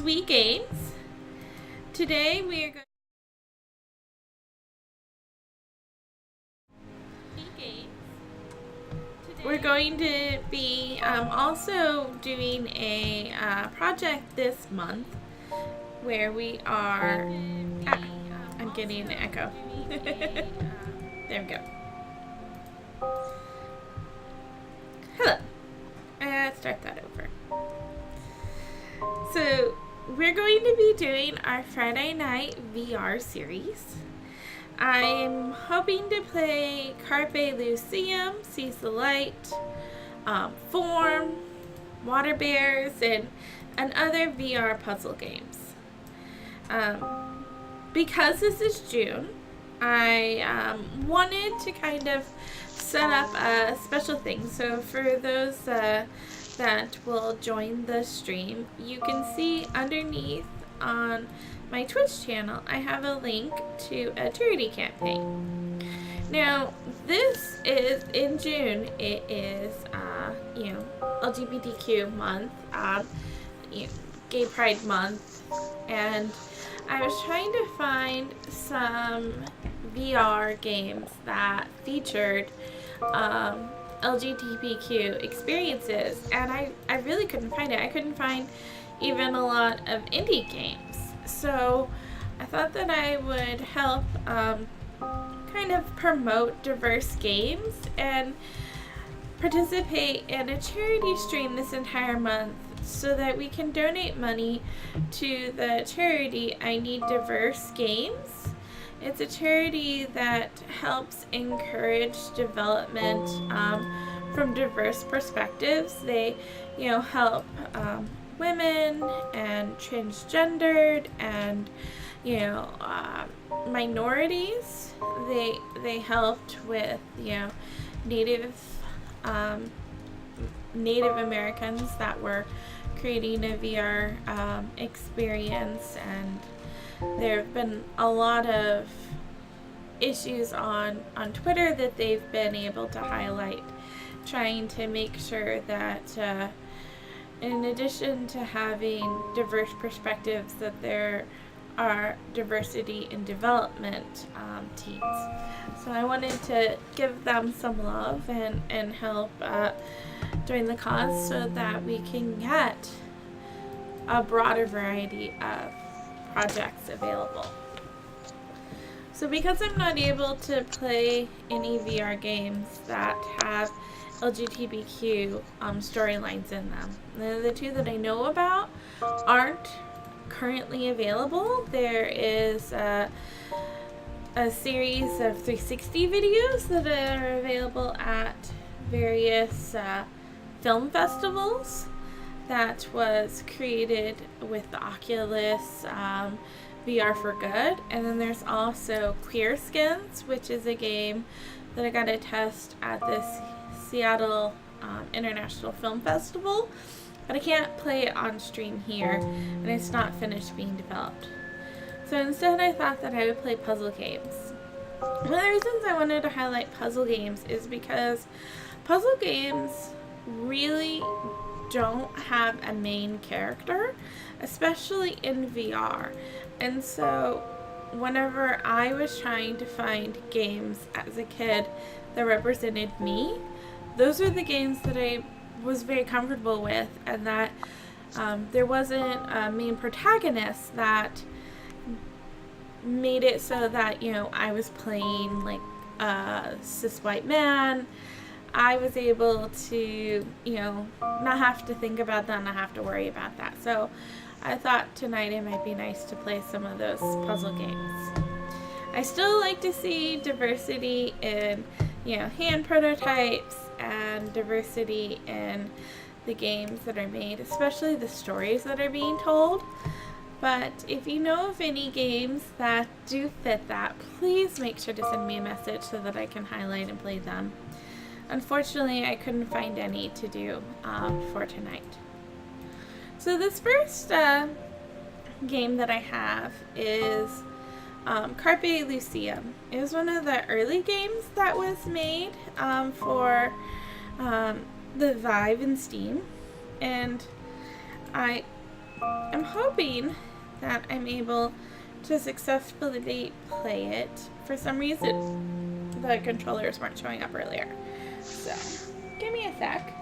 We Games. Today we are going We're going to be also doing a project this month where we are. I'm getting an echo. There we go. Hello. Start that over. So we're going to be doing our Friday night VR series. I'm hoping to play Carpe, Lucem, Seize the Light, Form, Water Bears, and other VR puzzle games. Because this is June, I wanted to kind of set up a special thing. So for those that will join the stream, you can see underneath on my Twitch channel, I have a link to a charity campaign. Now, this is in June. It is, LGBTQ month, Gay Pride month, and I was trying to find some VR games that featured LGBTQ experiences, and I really couldn't find it. I couldn't find even a lot of indie games. So I thought that I would help kind of promote diverse games and participate in a charity stream this entire month so that we can donate money to the charity I Need Diverse Games. It's a charity that helps encourage development from diverse perspectives. They, help women and transgendered and minorities. They helped with Native Americans that were creating a VR experience, and there have been a lot of issues on Twitter that they've been able to highlight, trying to make sure that in addition to having diverse perspectives, that there are diversity in development teams. So I wanted to give them some love and help join the cause so that we can get a broader variety of projects available. So because I'm not able to play any VR games that have LGBTQ storylines in them, the two that I know about aren't currently available. There is a series of 360 videos that are available at various film festivals that was created with the Oculus VR for Good. And then there's also Queer Skins, which is a game that I got to test at this Seattle International Film Festival, but I can't play it on stream here, and it's not finished being developed. So instead I thought that I would play puzzle games. One of the reasons I wanted to highlight puzzle games is because puzzle games really don't have a main character, especially in VR. And so whenever I was trying to find games as a kid that represented me, those are the games that I was very comfortable with, and that there wasn't a main protagonist that made it so that I was playing like a cis white man. I was able to not have to think about that, not have to worry about that. So I thought tonight it might be nice to play some of those puzzle games. I still like to see diversity in hand prototypes and diversity in the games that are made, especially the stories that are being told. But if you know of any games that do fit that, please make sure to send me a message so that I can highlight and play them. Unfortunately, I couldn't find any to do for tonight. So this first game that I have is Carpe Lucem. It was one of the early games that was made for the Vive and Steam, and I I'm hoping that I'm able to successfully play it. For some reason, the controllers weren't showing up earlier. So, give me a sec,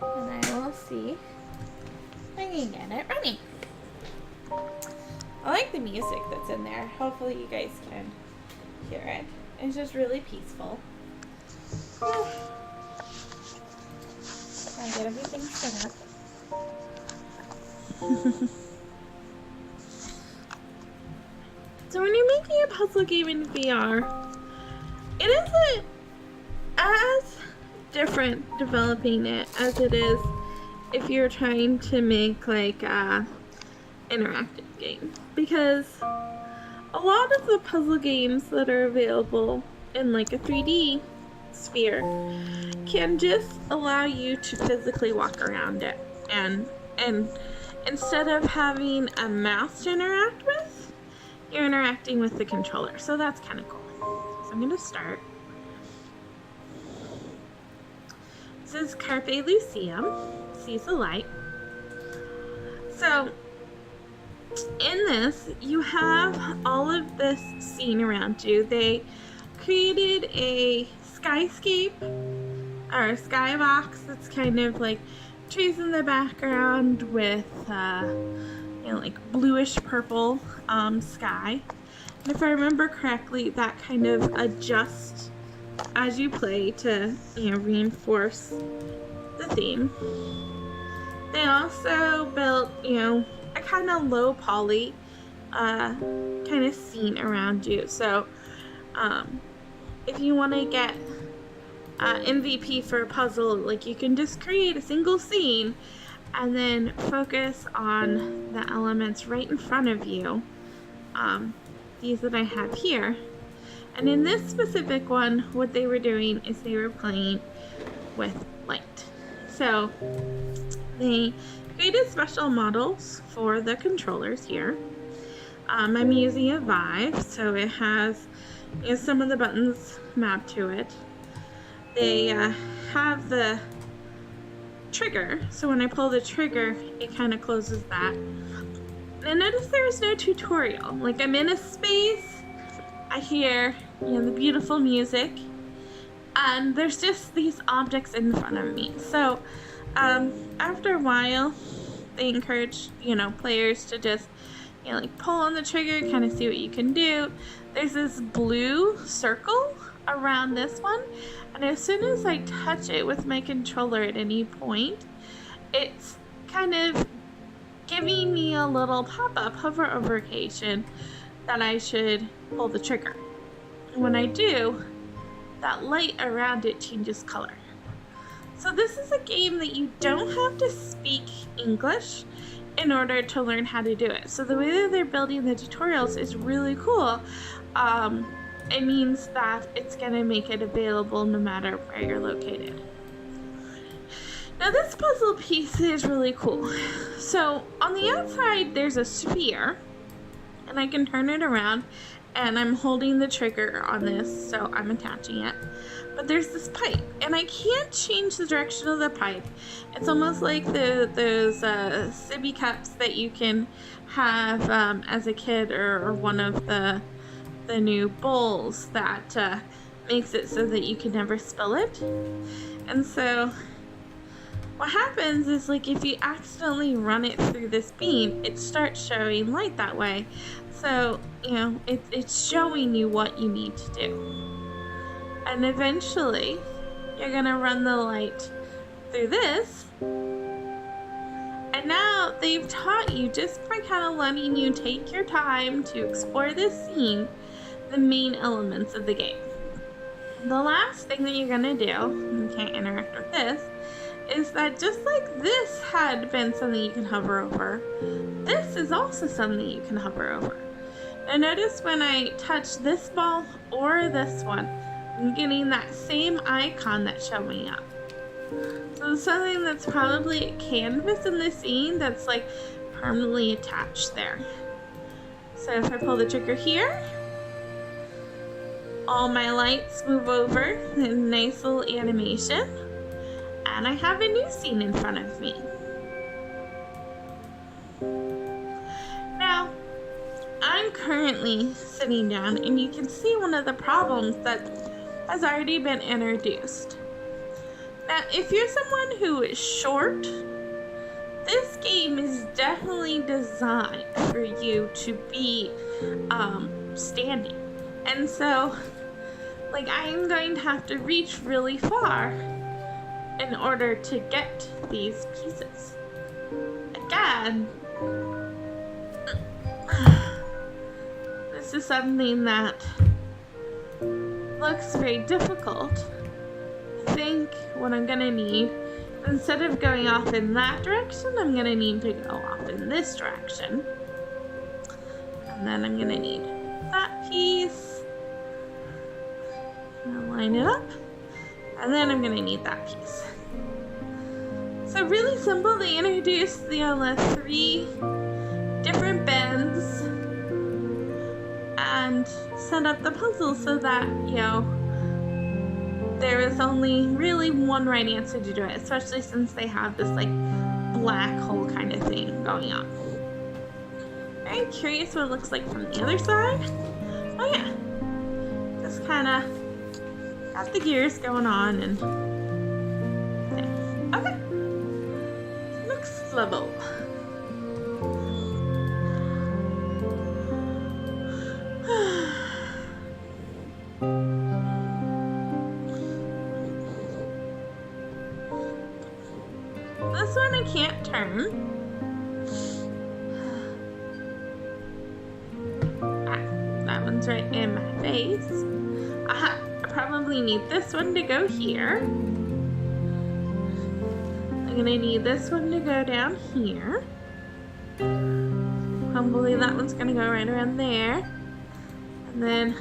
and I will see if I can get it running. I like the music that's in there. Hopefully you guys can hear it. It's just really peaceful. I'll get everything set up. So when you're making a puzzle game in VR, it isn't as different developing it as it is if you're trying to make like a interactive game, because a lot of the puzzle games that are available in like a 3D sphere can just allow you to physically walk around it, and instead of having a mouse to interact with, you're interacting with the controller. So that's kind of cool. So I'm going to start. This is Carpe Lucem, sees the light. So in this, you have all of this scene around you. They created a skyscape, or a skybox that's kind of like trees in the background with like bluish purple sky. And if I remember correctly, that kind of adjusts as you play to reinforce the theme. They also built a kind of low poly kind of scene around you. So if you want to get MVP for a puzzle, like, you can just create a single scene and then focus on the elements right in front of you. These that I have here. And in this specific one, what they were doing is they were playing with light. So they created special models for the controllers here. I'm using a Vive, so it has some of the buttons mapped to it. They have the trigger, so when I pull the trigger, it kind of closes that. And notice there's no tutorial. Like, I'm in a space, I hear the beautiful music, and there's just these objects in front of me. So after a while, they encourage players to just like pull on the trigger, kind of see what you can do. There's this blue circle around this one, and as soon as I touch it with my controller at any point, it's kind of giving me a little pop-up hover notification that I should pull the trigger. And when I do, that light around it changes color. So this is a game that you don't have to speak English in order to learn how to do it. So the way that they're building the tutorials is really cool. It means that it's going to make it available no matter where you're located. Now this puzzle piece is really cool. So on the outside there's a sphere, and I can turn it around, and I'm holding the trigger on this, so I'm attaching it. But there's this pipe, and I can't change the direction of the pipe. It's almost like those sippy cups that you can have as a kid, or one of the new bowls that makes it so that you can never spill it. And so what happens is, like, if you accidentally run it through this beam, it starts showing light that way. So, it's showing you what you need to do. And eventually, you're going to run the light through this. And now they've taught you, just by kind of letting you take your time to explore this scene, the main elements of the game. The last thing that you're going to do, you can't interact with this, is that just like this had been something you can hover over, this is also something you can hover over. Now notice when I touch this ball or this one, I'm getting that same icon that's showing up. So it's something that's probably a canvas in the scene that's like permanently attached there. So if I pull the trigger here, all my lights move over in a nice little animation, and I have a new scene in front of me. I'm currently sitting down, and you can see one of the problems that has already been introduced. Now, if you're someone who is short, this game is definitely designed for you to be standing. And so, like, I am going to have to reach really far in order to get these pieces. Again, this is something that looks very difficult. I think what I'm gonna need, instead of going off in that direction, I'm gonna need to go off in this direction. And then I'm gonna need that piece. I'm gonna line it up. And then I'm gonna need that piece. So really simple. They introduced the 3 different bends and set up the puzzle so that, you know, there is only really one right answer to do it, especially since they have this like black hole kind of thing going on. Very curious what it looks like from the other side. Oh yeah, just kind of got the gears going on and okay, looks level. This one I can't turn. That one's right in my face. I probably need this one to go here. I'm gonna need this one to go down here. Hopefully that one's gonna go right around there. And then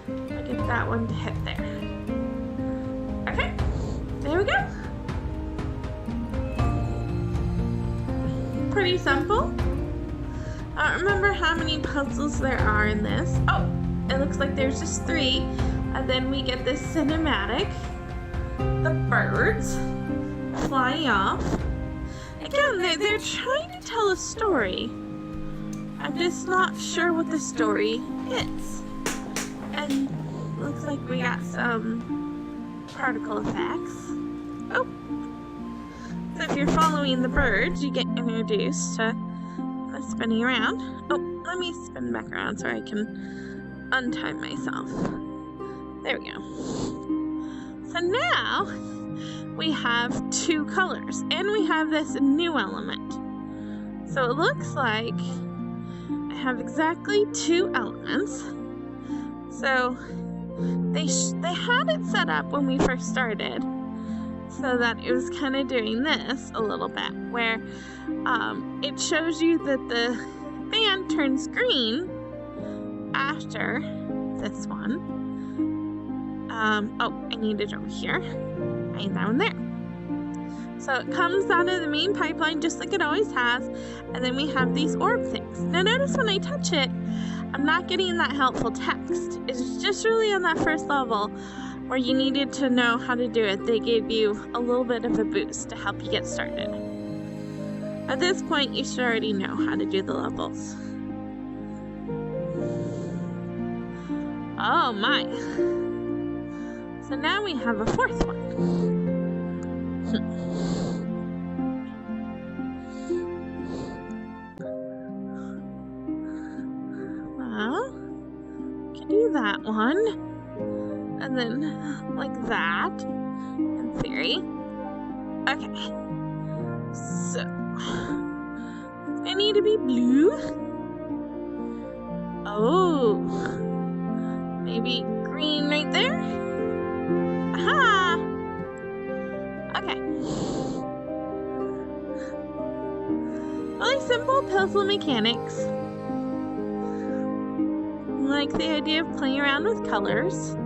I get that one to hit there. Okay, there we go. Pretty simple. I don't remember how many puzzles there are in this. Oh, it looks like there's just 3. And then we get this cinematic. The birds flying off. Again, they're trying to tell a story. I'm just not sure what the story is. And looks like we got some particle effects. Oh. So if you're following the birds, you get introduced to spinning around. Oh, let me spin back around so I can untie myself. There we go. So now we have 2 colors, and we have this new element. So it looks like I have exactly 2 elements. So they had it set up when we first started, so that it was kind of doing this a little bit, where it shows you that the band turns green after this one. Oh, I need it over here. I need that one there. So it comes out of the main pipeline just like it always has, and then we have these orb things. Now notice when I touch it, I'm not getting that helpful text. It's just really on that first level where you needed to know how to do it. They gave you a little bit of a boost to help you get started. At this point, you should already know how to do the levels. Oh my. So now we have a 4th one. Well, we can do that one. And then, like that, in theory. Okay. So, I need to be blue. Oh. Maybe green right there. Aha! Okay. Really simple puzzle mechanics. I like the idea of playing around with colors.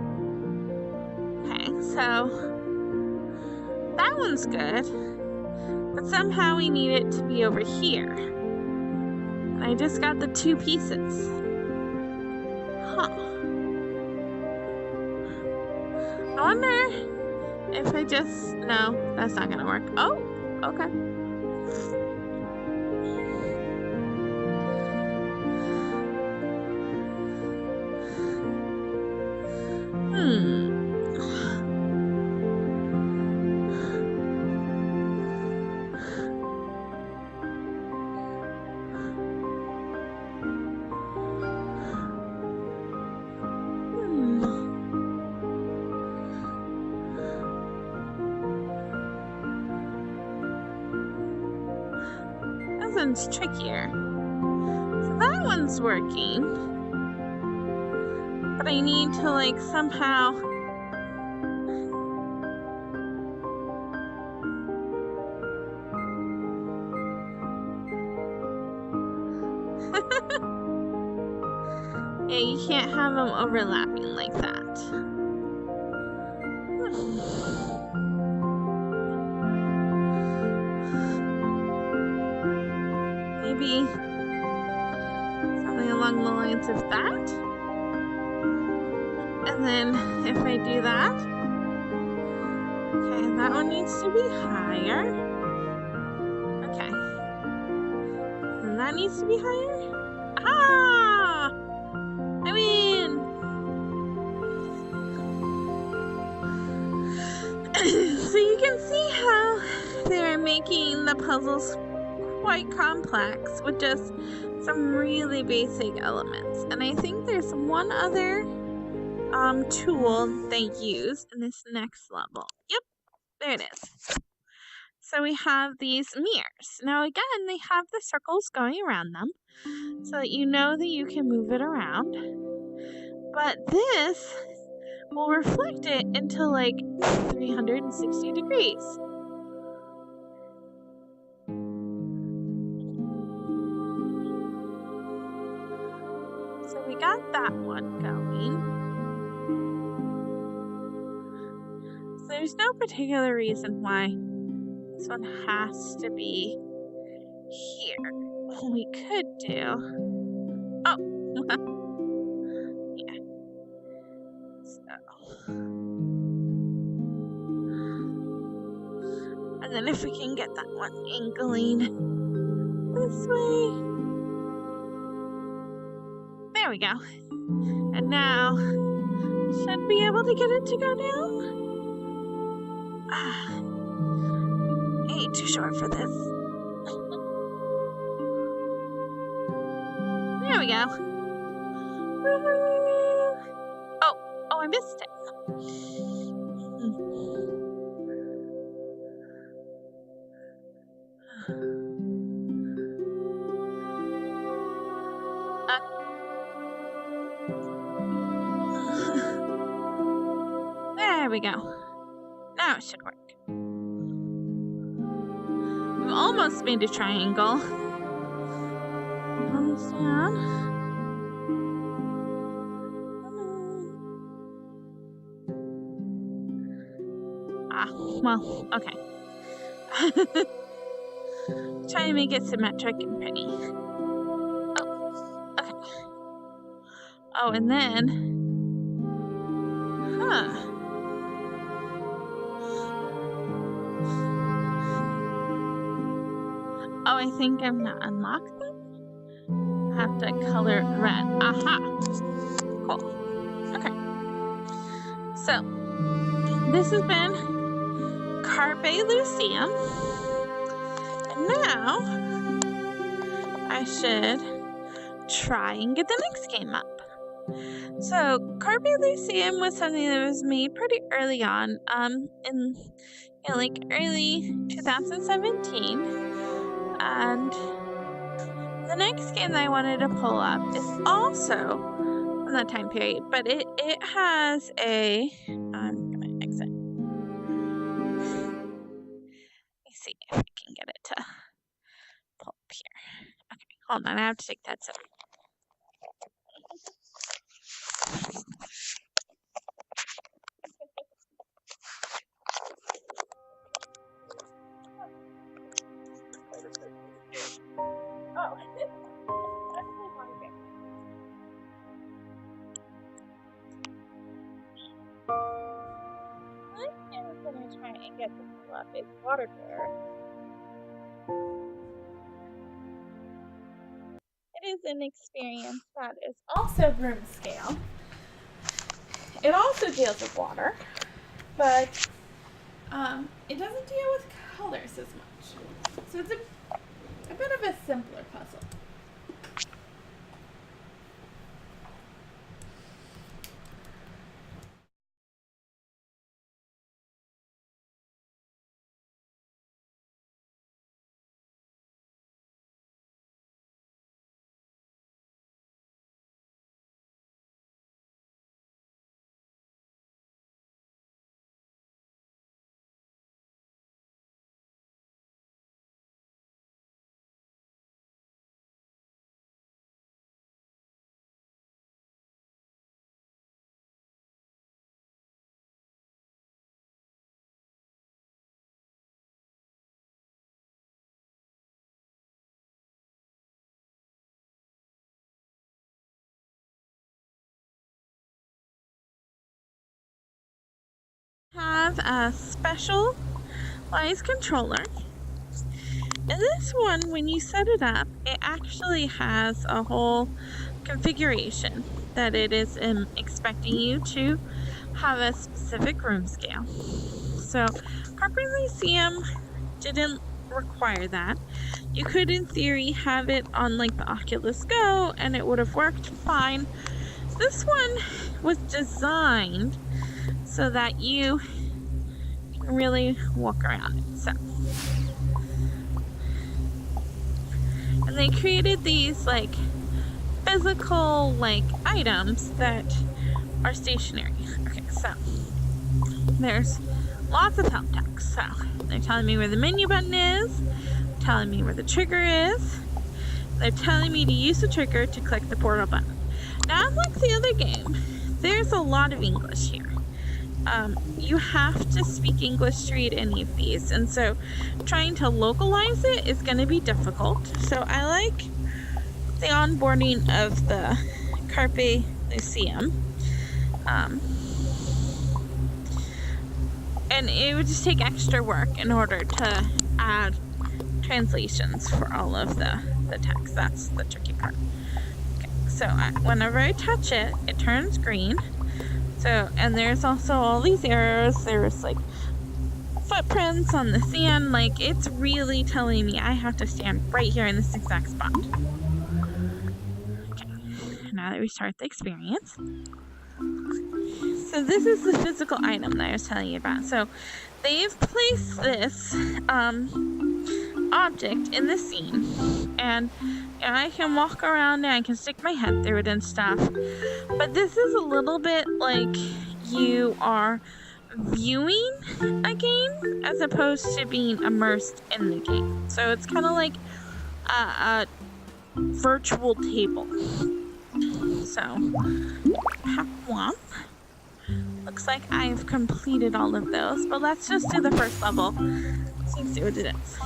So, that one's good, but somehow we need it to be over here. And I just got the 2 pieces. Huh. I wonder if I just... No, that's not gonna work. Oh, okay. one's trickier. So that one's working. But I need to like somehow yeah, you can't have them overlapping like that. Maybe something along the lines of that. And then if I do that, okay, that one needs to be higher. Okay. And that needs to be higher. Ah! I win! So you can see how they're making the puzzles quite complex with just some really basic elements. And I think there's one other tool they use in this next level. Yep, there it is. So we have these mirrors. Now again, they have the circles going around them so that you know that you can move it around. But this will reflect it into like 360 degrees. So we got that one going. So there's no particular reason why this one has to be here. What we could do... Oh! Yeah. So... And then if we can get that one angling this way. There we go. And now, should be able to get it to go down? I ain't too sure for this. There we go. Oh, I missed it. There we go. Now it should work. We've almost made a triangle. Almost down. Well, okay. Try to make it symmetric and pretty. Oh, okay. Oh, and then... Huh. Oh, I think I'm gonna unlock them. I have to color it red. Aha! Cool. Okay. So, this has been Carpe Lucem. And now, I should try and get the next game up. So, Carpe Lucem was something that was made pretty early on, in like early 2017. And the next game that I wanted to pull up is also from that time period, but it has a... I'm gonna exit. Let me see if I can get it to pull up here. Okay, hold on, I have to take that sip. Oh, I'm going to try and get this pull up. It's Water Bear. It is an experience that is also room scale. It also deals with water, but it doesn't deal with colors as much. So it's a bit of a simpler puzzle. have a specialized controller. And this one, when you set it up, it actually has a whole configuration that it is expecting you to have a specific room scale. So Carpe Lucem didn't require that. You could, in theory, have it on like the Oculus Go and it would have worked fine. This one was designed so that you can really walk around it. So, and they created these like physical like items that are stationary. Okay, so there's lots of help text. So they're telling me where the menu button is, telling me where the trigger is. They're telling me to use the trigger to click the portal button. Now, unlike the other game, there's a lot of English here. You have to speak English to read any of these, and so trying to localize it is going to be difficult. So I like the onboarding of the Carpe Lucem. And it would just take extra work in order to add translations for all of the text. That's the tricky part. Okay, so whenever I touch it, it turns green. So, and there's also all these arrows. There's like footprints on the sand. Like, it's really telling me I have to stand right here in this exact spot. Okay, now that we start the experience. So this is the physical item that I was telling you about. So they've placed this object in the scene, and I can walk around and I can stick my head through it and stuff. But this is a little bit like you are viewing a game as opposed to being immersed in the game. So it's kind of like a virtual table. So have one. Looks like I've completed all of those, but let's just do the first level so you can see what it is.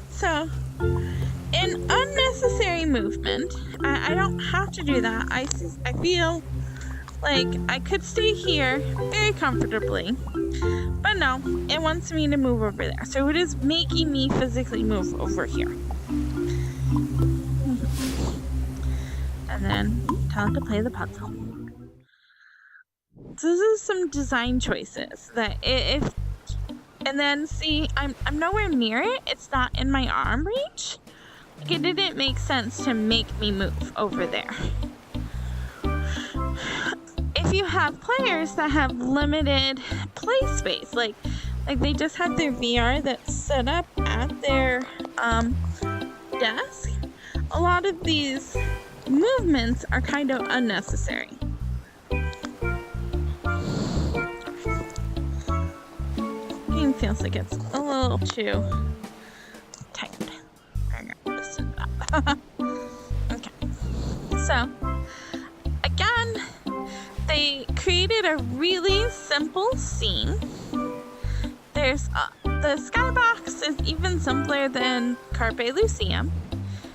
So, in unnecessary movement, I don't have to do that. I feel like I could stay here very comfortably, but no, it wants me to move over there. So it is making me physically move over here. And then tell it to play the puzzle. So this is some design choices that and then see, I'm nowhere near it. It's not in my arm reach. Like, it didn't make sense to make me move over there. If you have players that have limited play space, like they just have their VR that's set up at their desk, a lot of these movements are kind of unnecessary. Game feels like it's a little too tight. Listen to that. Okay. So, again, they created a really simple scene. There's the skybox is even simpler than Carpe Lucem.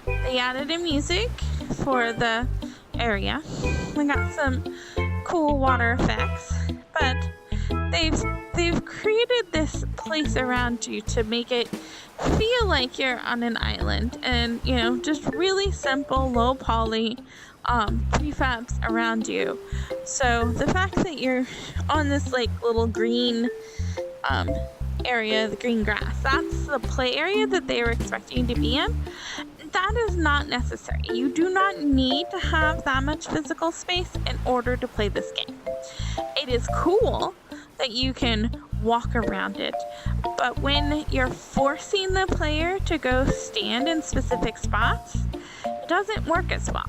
They added in music for the area. We got some cool water effects, but they've created this place around you to make it feel like you're on an island, and just really simple, low poly prefabs around you. So the fact that you're on this like little green area, the green grass, that's the play area that they were expecting to be in. That is not necessary. You do not need to have that much physical space in order to play this game. It is cool that you can walk around it, but when you're forcing the player to go stand in specific spots, it doesn't work as well,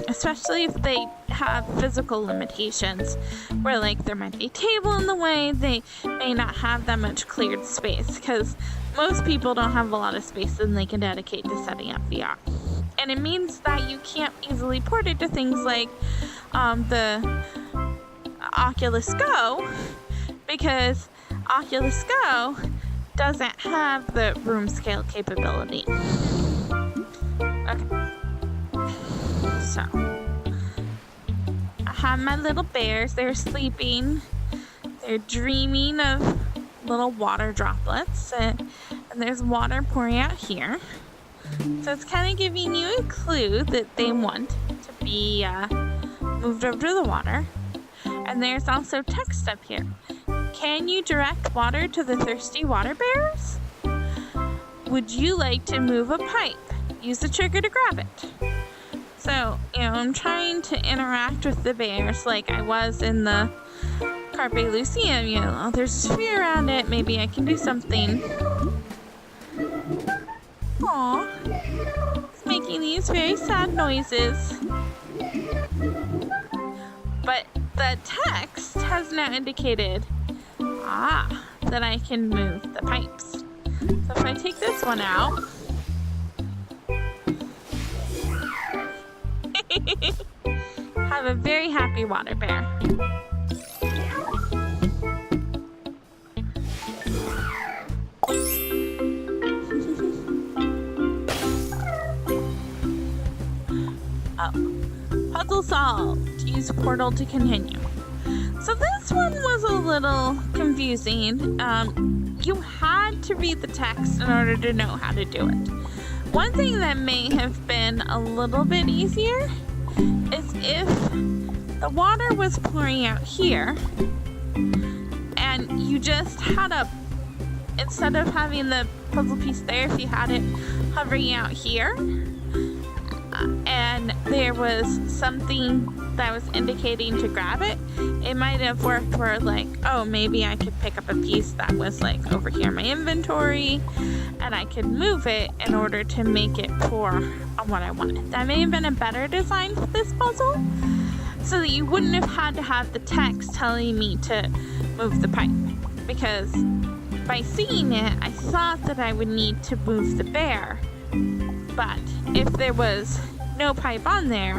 especially if they have physical limitations where like there might be a table in the way. They may not have that much cleared space because most people don't have a lot of space that they can dedicate to setting up VR, and it means that you can't easily port it to things like the Oculus Go, because Oculus Go doesn't have the room scale capability. Okay. So, I have my little bears. They're sleeping. They're dreaming of little water droplets, and there's water pouring out here. So it's kind of giving you a clue that they want to be moved over to the water. And there's also text up here. Can you direct water to the thirsty water bears? Would you like to move a pipe? Use the trigger to grab it. So, I'm trying to interact with the bears like I was in the Carpe Lucem. There's a sphere around it. Maybe I can do something. Aw, it's making these very sad noises. But the text has now indicated, that I can move the pipes. So if I take this one out, have a very happy water bear. Puzzle solved. Use portal to continue. So this one was a little confusing. You had to read the text in order to know how to do it. One thing that may have been a little bit easier is if the water was pouring out here and you just had instead of having the puzzle piece there, if you had it hovering out here, and there was something that was indicating to grab it, it might have worked where maybe I could pick up a piece that was over here in my inventory and I could move it in order to make it pour on what I wanted. That may have been a better design for this puzzle, so that you wouldn't have had to have the text telling me to move the pipe, because by seeing it, I thought that I would need to move the bear. But if there was no pipe on there,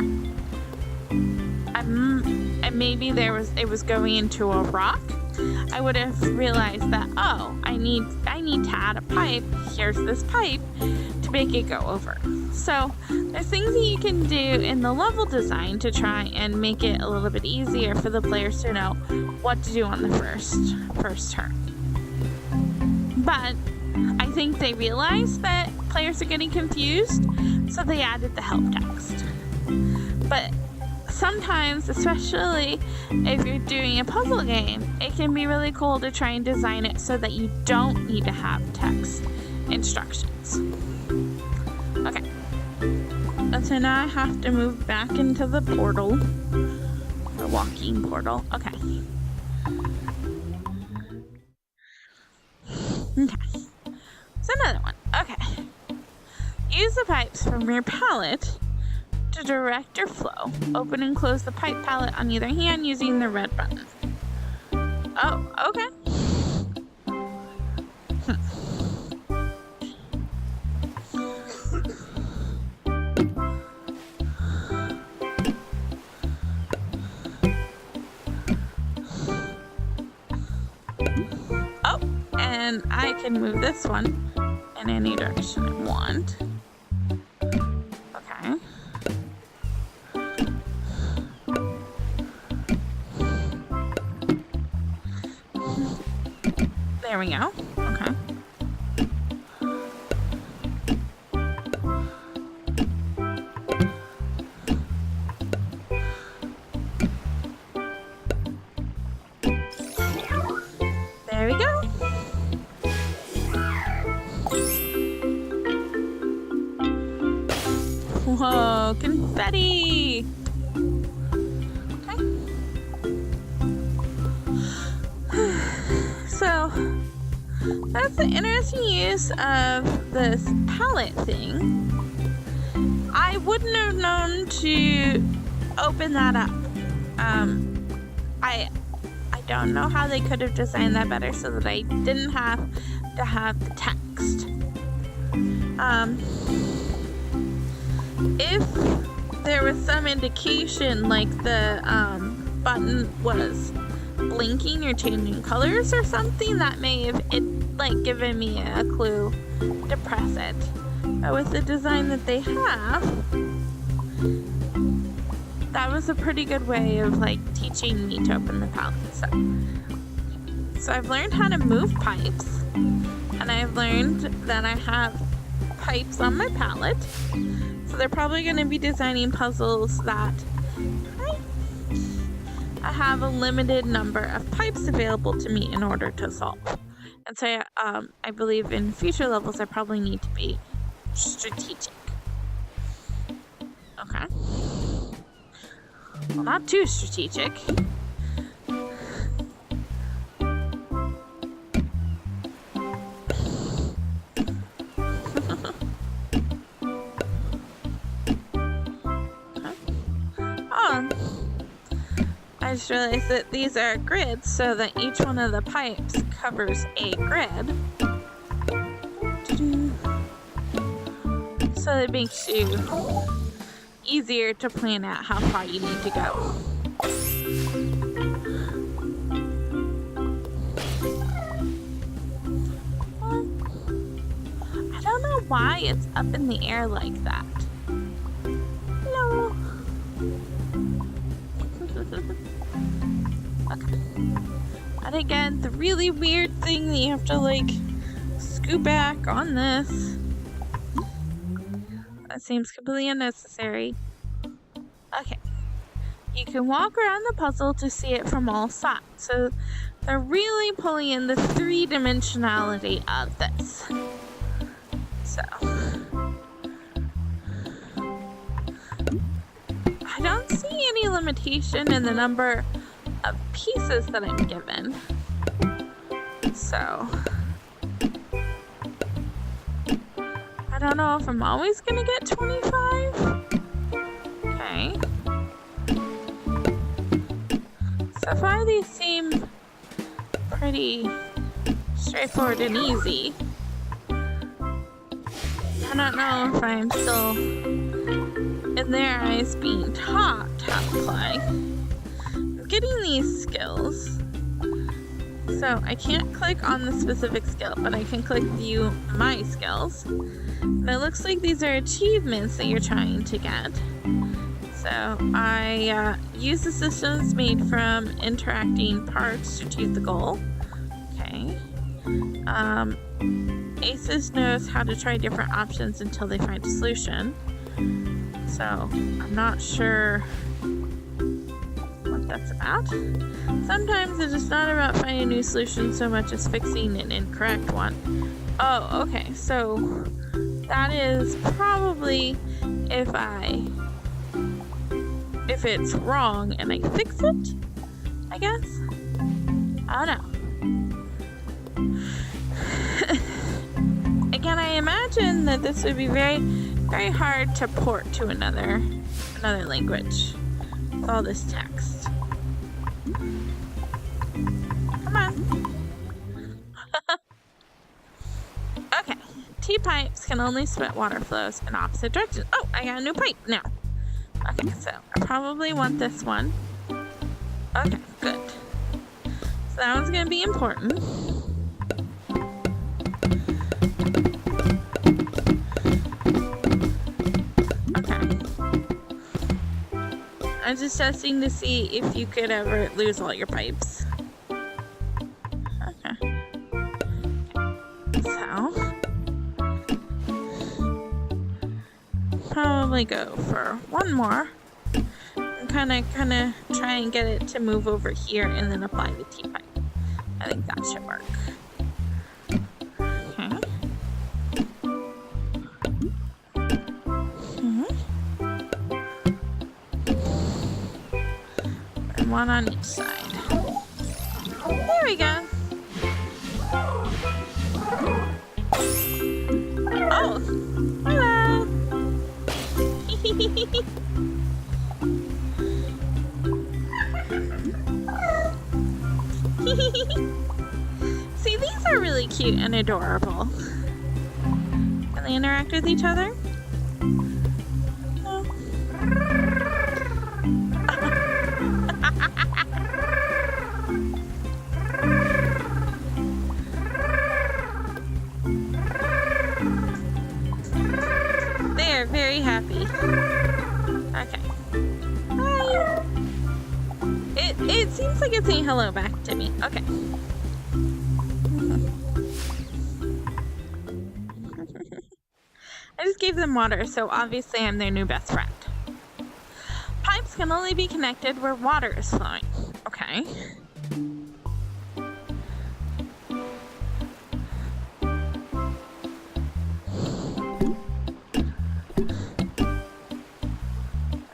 and maybe it was going into a rock, I would have realized that, I need to add a pipe. Here's this pipe to make it go over. So there's things that you can do in the level design to try and make it a little bit easier for the players to know what to do on the first turn. But I think they realized that players are getting confused, so they added the help text. But sometimes, especially if you're doing a puzzle game, it can be really cool to try and design it so that you don't need to have text instructions. Okay. And so now I have to move back into the portal, the walking portal. Okay. Okay. So another one. Okay. Use the pipes from your palette to direct your flow. Open and close the pipe palette on either hand using the red button. Oh, okay. Oh, and I can move this one in any direction I want. Okay. There we go. Okay. There we go. Whoa, confetti! Okay. So, that's the interesting use of this palette thing. I wouldn't have known to open that up. I don't know how they could have designed that better so that I didn't have to have the text. If there was some indication like the button was blinking or changing colors or something, that may have given me a clue to press it. But with the design that they have, that was a pretty good way of teaching me to open the palette. So so I've learned how to move pipes, and I've learned that I have pipes on my palette, so they're probably going to be designing puzzles that I have a limited number of pipes available to me in order to solve. And so I believe in future levels I probably need to be strategic. Okay. Well, not too strategic. I just realized that these are grids, so that each one of the pipes covers a grid. So it makes you easier to plan out how far you need to go. I don't know why it's up in the air like that. Hello. Okay. And again, the really weird thing that you have to like scoot back on this. That seems completely unnecessary. Okay. You can walk around the puzzle to see it from all sides. So they're really pulling in the three-dimensionality of this. So I don't see any limitation in the number of pieces that I'm given. So I don't know if I'm always gonna get 25. Okay. So far these seem pretty straightforward and easy. I don't know if I'm still in their eyes being taught how to play. I'm getting these skills. So I can't click on the specific skill, but I can click view my skills. And it looks like these are achievements that you're trying to get. So I use the systems made from interacting parts to achieve the goal. Okay. Aces knows how to try different options until they find a solution. So I'm not sure what that's about. Sometimes it is not about finding a new solution so much as fixing an incorrect one. Oh, okay. So that is probably if it's wrong and I fix it, I guess. I don't know. Again, I imagine that this would be very, very hard to port to another language with all this text. Come on. Okay. T-pipes can only spit water flows in opposite directions. Oh, I got a new pipe now. Okay, so I probably want this one. Okay, good. So that one's going to be important. Okay. I'm just testing to see if you could ever lose all your pipes. Okay. So probably go for one more and kind of try and get it to move over here and then apply the T-pipe. I think that should work. Okay. And one on each side. There we go. Oh, hello. See, these are really cute and adorable. Can they interact with each other? No. They are very happy. Okay. Hi. It seems like it's saying hello back to me. Okay. just gave them water, so obviously I'm their new best friend. Pipes can only be connected where water is flowing. Okay.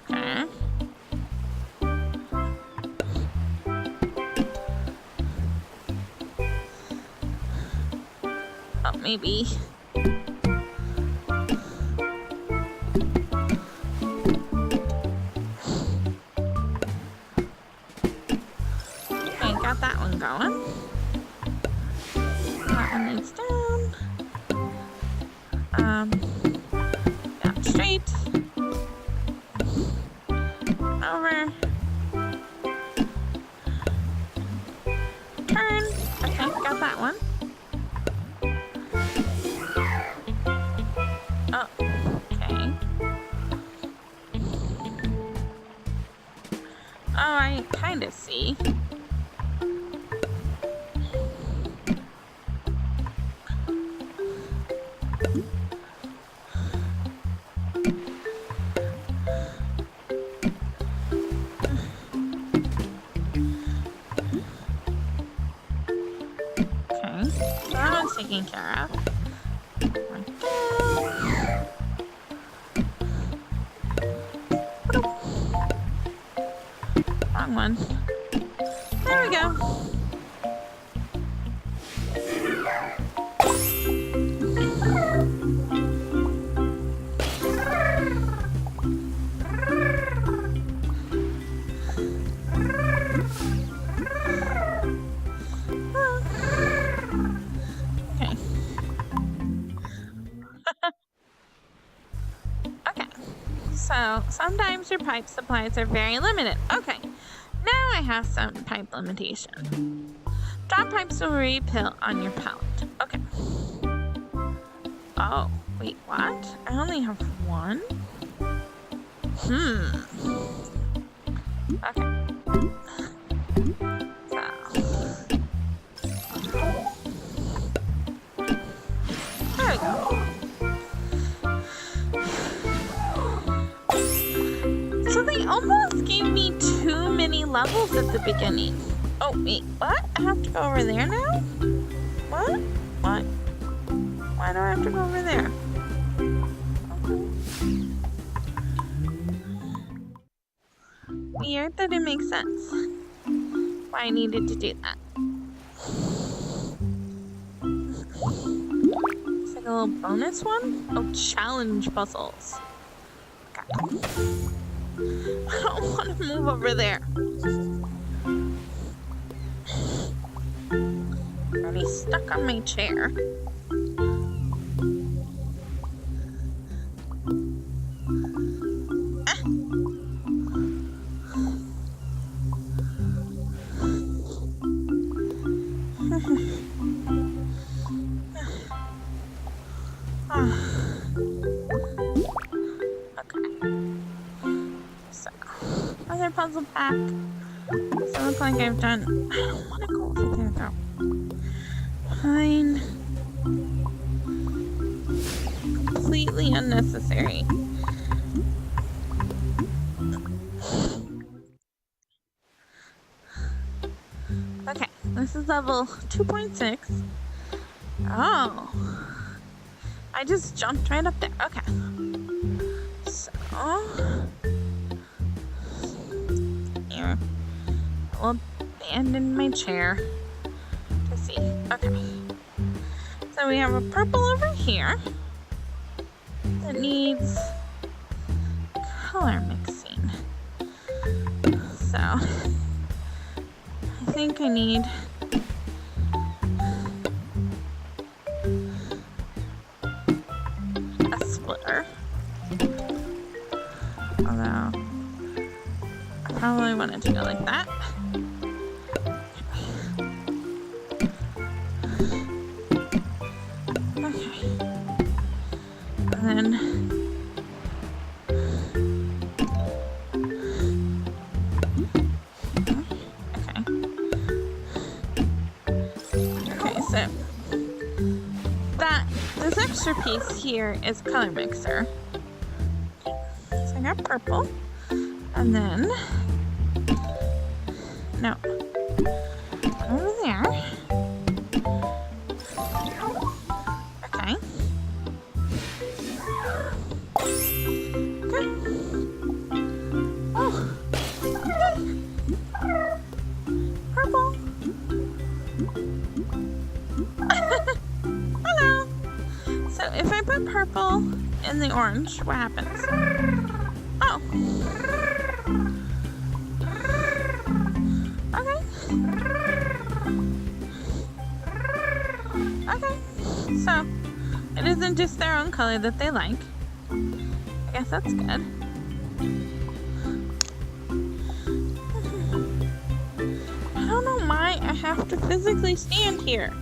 Okay. Oh, maybe. Got that one going. That one needs down. Down straight. Over. Turn. Okay, got that one. Oh, okay. Oh, I kind of see. That one's taken care of. Right down. Wrong one. There we go. So, sometimes your pipe supplies are very limited. Okay, now I have some pipe limitation. Drop pipes will refill on your pallet. Okay. Oh, wait, what? I only have one? Okay. So. There we go. So they almost gave me too many levels at the beginning. Oh, wait, what? I have to go over there now? What? What? Why do I have to go over there? Okay. Weird that it makes sense. Why I needed to do that. It's like a little bonus one? Oh, challenge puzzles. Okay. I don't want to move over there. I'm already stuck on my chair. Puzzle pack. Does it look like I've done? I don't want to go over there though. Fine. Completely unnecessary. Okay, this is level 2.6. Oh. I just jumped right up there. Okay. So. Here. I'll abandon my chair to see. Okay. So we have a purple over here that needs color mixing. So I think I need a splitter. Although I probably wanted to go like that. Okay. And then masterpiece here is Color Mixer. So I got purple. And then, no, over there. Okay. Okay. Oh. Okay. Purple. Hello. So if I put purple in the orange, what happens? Oh. Okay, so it isn't just their own color that they like. I guess that's good. I don't know why I have to physically stand here.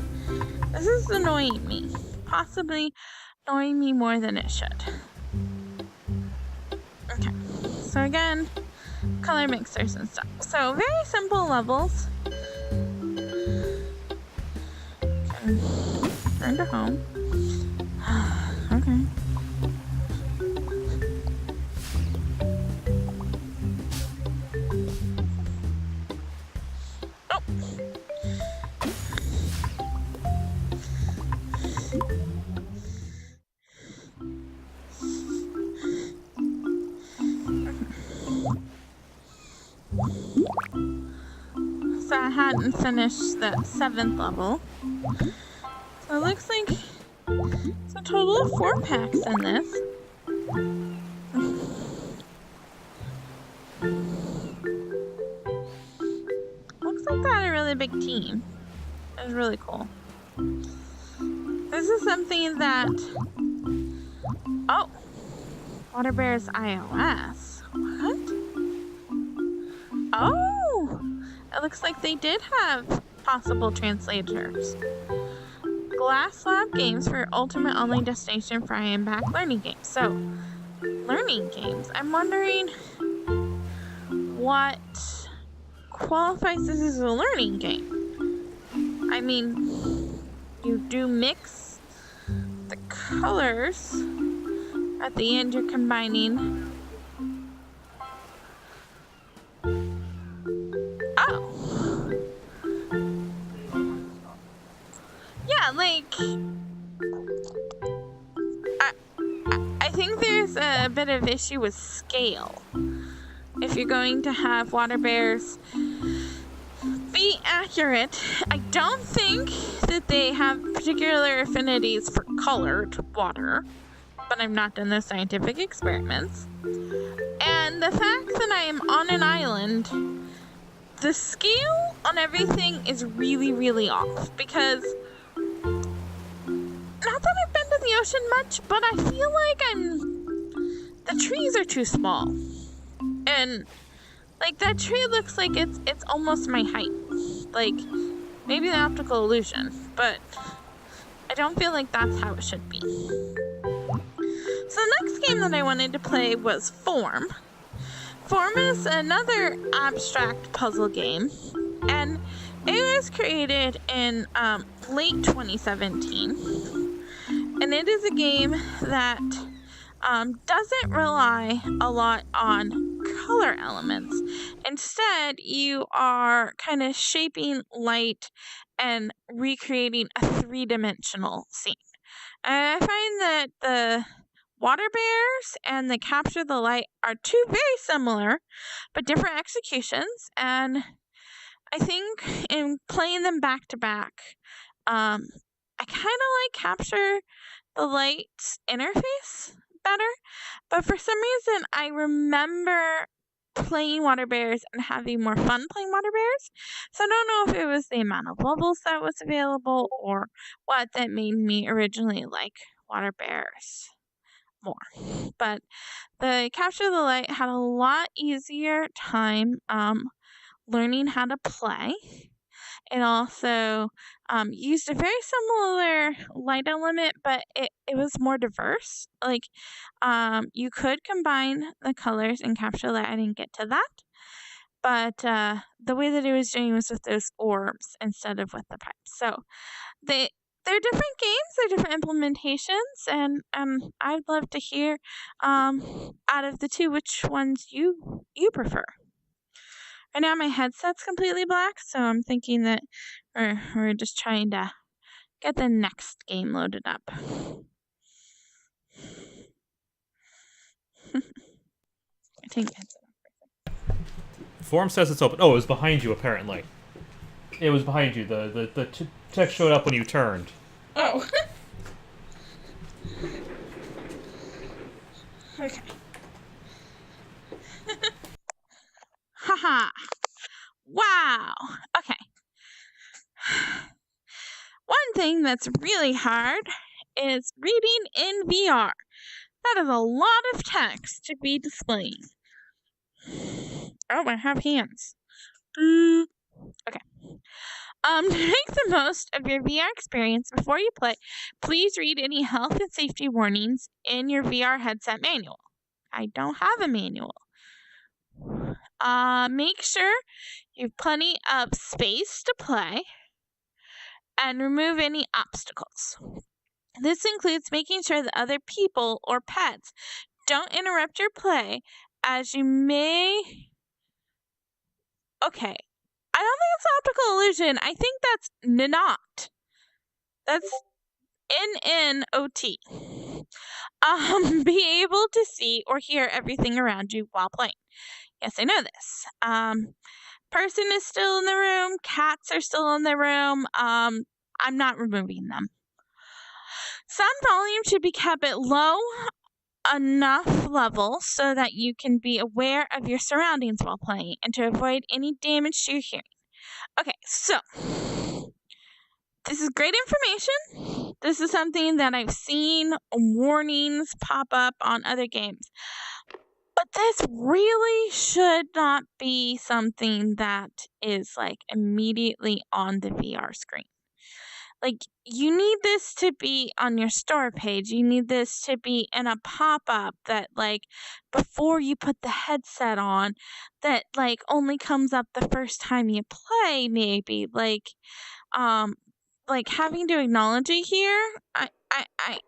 This is annoying me. Possibly annoying me more than it should. Okay, so again, color mixers and stuff. So very simple levels. Okay. Turn to home. Okay. Oh. So I hadn't finished the 7th level. So it looks like it's a total of 4 packs in this. Looks like they had a really big team. It was really cool. This is something that... Oh! Water Bears iOS. What? Oh! It looks like they did have possible translators. Glass Lab games for ultimate online destination for and back learning games. So, learning games. I'm wondering what qualifies this as a learning game. I mean, you do mix the colors. At the end, you're combining. Oh. Yeah, like, I think there's a bit of issue with scale. If you're going to have water bears be accurate, I don't think that they have particular affinities for colored water, but I've not done those scientific experiments. And the fact that I am on an island, the scale on everything is really, really off, because not that I've been to the ocean much, but I feel like the trees are too small. And like that tree looks like it's almost my height. Like maybe an optical illusion, but I don't feel like that's how it should be. So the next game that I wanted to play was Form. Form is another abstract puzzle game, and it was created in late 2017. And it is a game that doesn't rely a lot on color elements. Instead, you are kind of shaping light and recreating a 3-dimensional scene. And I find that the Water Bears and the Capture the Light are two very similar, but different executions. And I think in playing them back to back, I kind of like Capture the Light's interface better, but for some reason I remember playing Water Bears and having more fun playing Water Bears. So I don't know if it was the amount of levels that was available or what that made me originally like Water Bears more. But the Capture the Light had a lot easier time learning how to play. It also used a very similar light element, but it was more diverse. Like, you could combine the colors and capture light. I didn't get to that. But the way that it was doing was with those orbs instead of with the pipes. So there's they're different games, they're different implementations, and I'd love to hear out of the two which ones you prefer. Right now my headset's completely black, so I'm thinking that we're just trying to get the next game loaded up. I think it's Form says it's open. Oh, it was behind you, apparently. It was behind you. The text showed up when you turned. Oh. Okay. Haha. Wow. Okay. One thing that's really hard is reading in VR. That is a lot of text to be displaying. Oh, I have hands. Okay. To make the most of your VR experience before you play, please read any health and safety warnings in your VR headset manual. I don't have a manual. Make sure you have plenty of space to play and remove any obstacles. This includes making sure that other people or pets don't interrupt your play, as you may... Okay. I don't think it's optical illusion. I think that's not. That's N-N-O-T. Be able to see or hear everything around you while playing. Yes, I know this. Person is still in the room. Cats are still in the room. I'm not removing them. Sound volume should be kept at low enough level so that you can be aware of your surroundings while playing and to avoid any damage to your hearing. Okay, so this is great information. This is something that I've seen warnings pop up on other games. But this really should not be something that is like immediately on the VR screen. Like, you need this to be on your store page. You need this to be in a pop-up that, like, before you put the headset on, that, like, only comes up the first time you play, maybe. Like having to acknowledge it here, I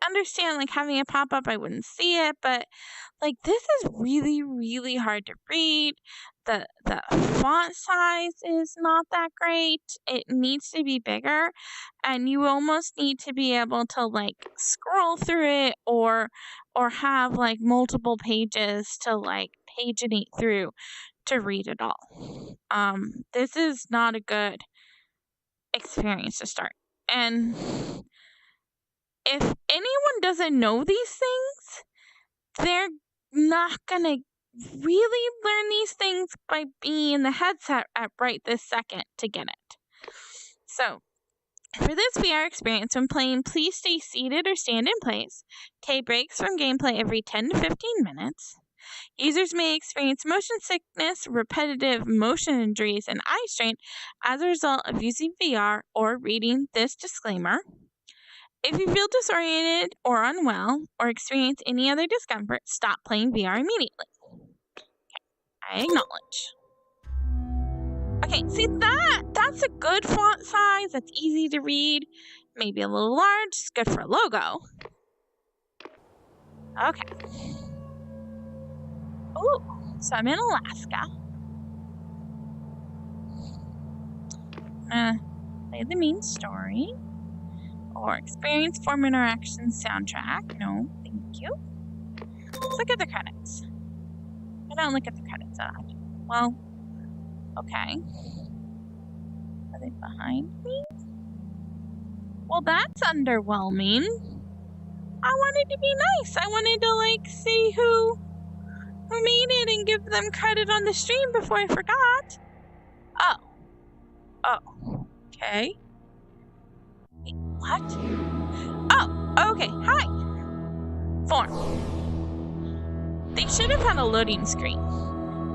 understand, like, having a pop-up, I wouldn't see it, but, like, this is really, really hard to read. The font size is not that great. It needs to be bigger, and you almost need to be able to, like, scroll through it or have, like, multiple pages to, like, paginate through to read it all. This is not a good experience to start. And if anyone doesn't know these things, they're not gonna really learn these things by being in the headset at right this second to get it. So, for this VR experience, when playing, please stay seated or stand in place. Take breaks from gameplay every 10 to 15 minutes. Users may experience motion sickness, repetitive motion injuries, and eye strain as a result of using VR or reading this disclaimer. If you feel disoriented or unwell or experience any other discomfort, stop playing VR immediately. Okay, I acknowledge. Okay, see that's a good font size. That's easy to read. Maybe a little large. It's good for a logo. Okay. Ooh, so I'm in Alaska. Play the main story. Or experience form interaction soundtrack. No, thank you. Let's look at the credits. I don't look at the credits odd. Well, okay. Are they behind me? Well, that's underwhelming. I wanted to be nice. I wanted to, like, see who made it and give them credit on the stream before I forgot. Oh. Okay. Wait, what? Oh, okay. Hi. Form. They should have had a loading screen.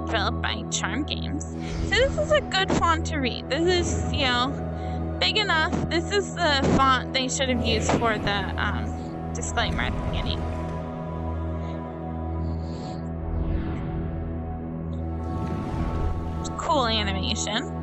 Developed by Charm Games. So this is a good font to read. This is, big enough. This is the font they should have used for the disclaimer at the beginning. Cool animation.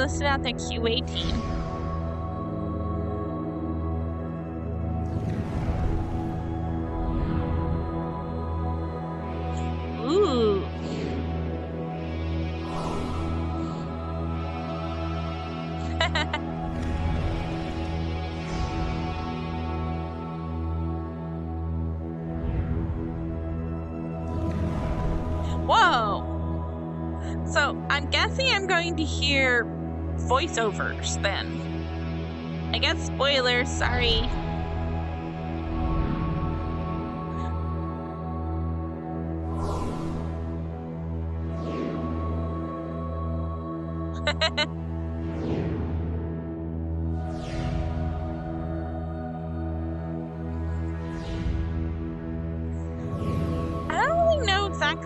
listed out the QA team. Ooh. Whoa! So, I'm guessing I'm going to hear voiceovers then. I guess spoilers, sorry.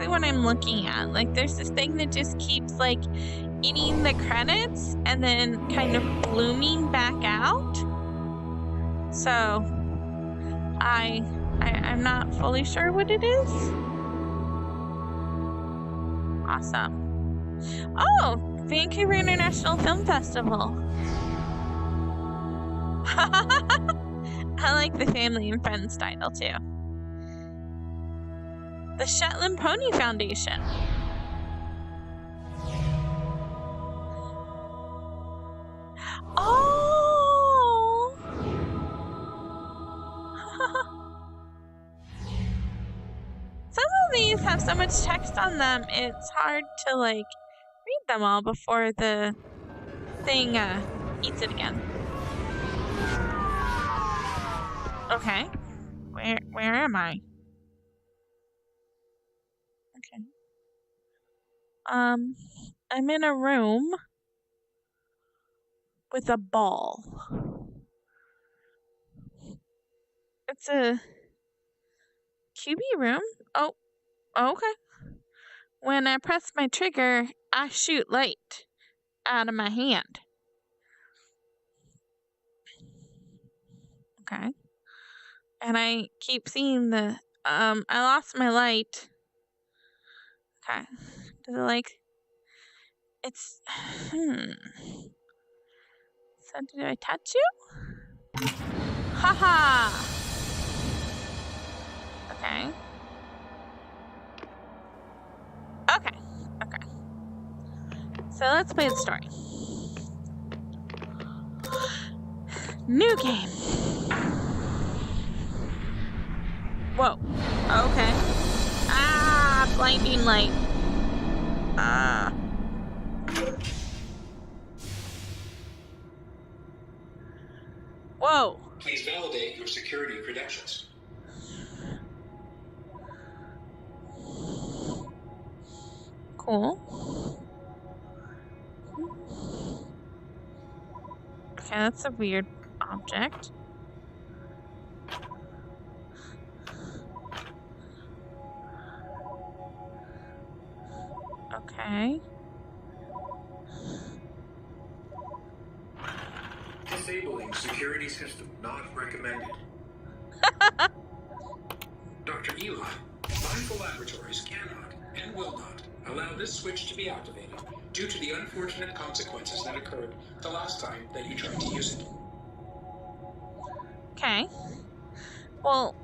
What I'm looking at. Like, there's this thing that just keeps like eating the credits and then kind of blooming back out. So I'm not fully sure what it is. Awesome. Oh, Vancouver International Film Festival. I like the family and friends title too. The Shetland Pony Foundation. Oh! Some of these have so much text on them, it's hard to, like, read them all before the thing eats it again. Okay. Where am I? Okay. I'm in a room with a ball. It's a QB room. Oh, okay. When I press my trigger, I shoot light out of my hand. Okay. And I keep seeing the, I lost my light. Okay. Does it like... It's... So did I touch you? Haha! Okay. Okay. Okay. So let's play the story. New game. Whoa. Okay. Ah, blinding light. Ah. Whoa. Please validate your security credentials. Cool. Okay, that's a weird object. Okay. Disabling security system not recommended. Dr. Eli, Mindful Laboratories cannot and will not allow this switch to be activated due to the unfortunate consequences that occurred the last time that you tried to use it. Okay. Well,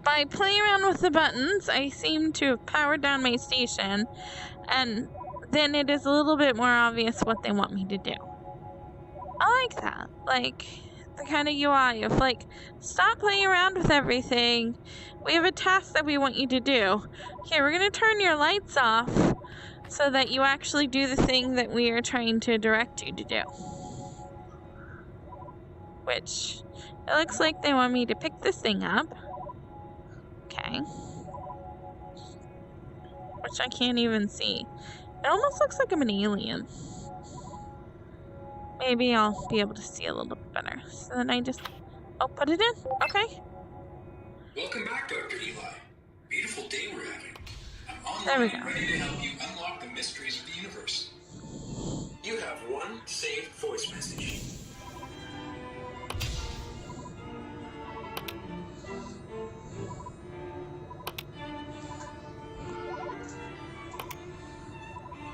by playing around with the buttons, I seem to have powered down my station, and then it is a little bit more obvious what they want me to do. I like that. Like, the kind of UI of, like, stop playing around with everything. We have a task that we want you to do. Here, we're going to turn your lights off so that you actually do the thing that we are trying to direct you to do. Which, it looks like they want me to pick this thing up. Okay. Which I can't even see. It almost looks like I'm an alien. Maybe I'll be able to see a little bit better. So then I just... Oh, put it in? Okay. Welcome back, Dr. Eli. Beautiful day we're having. I'm online There we go. ready to help you unlock the mysteries of the universe. You have one saved voice message.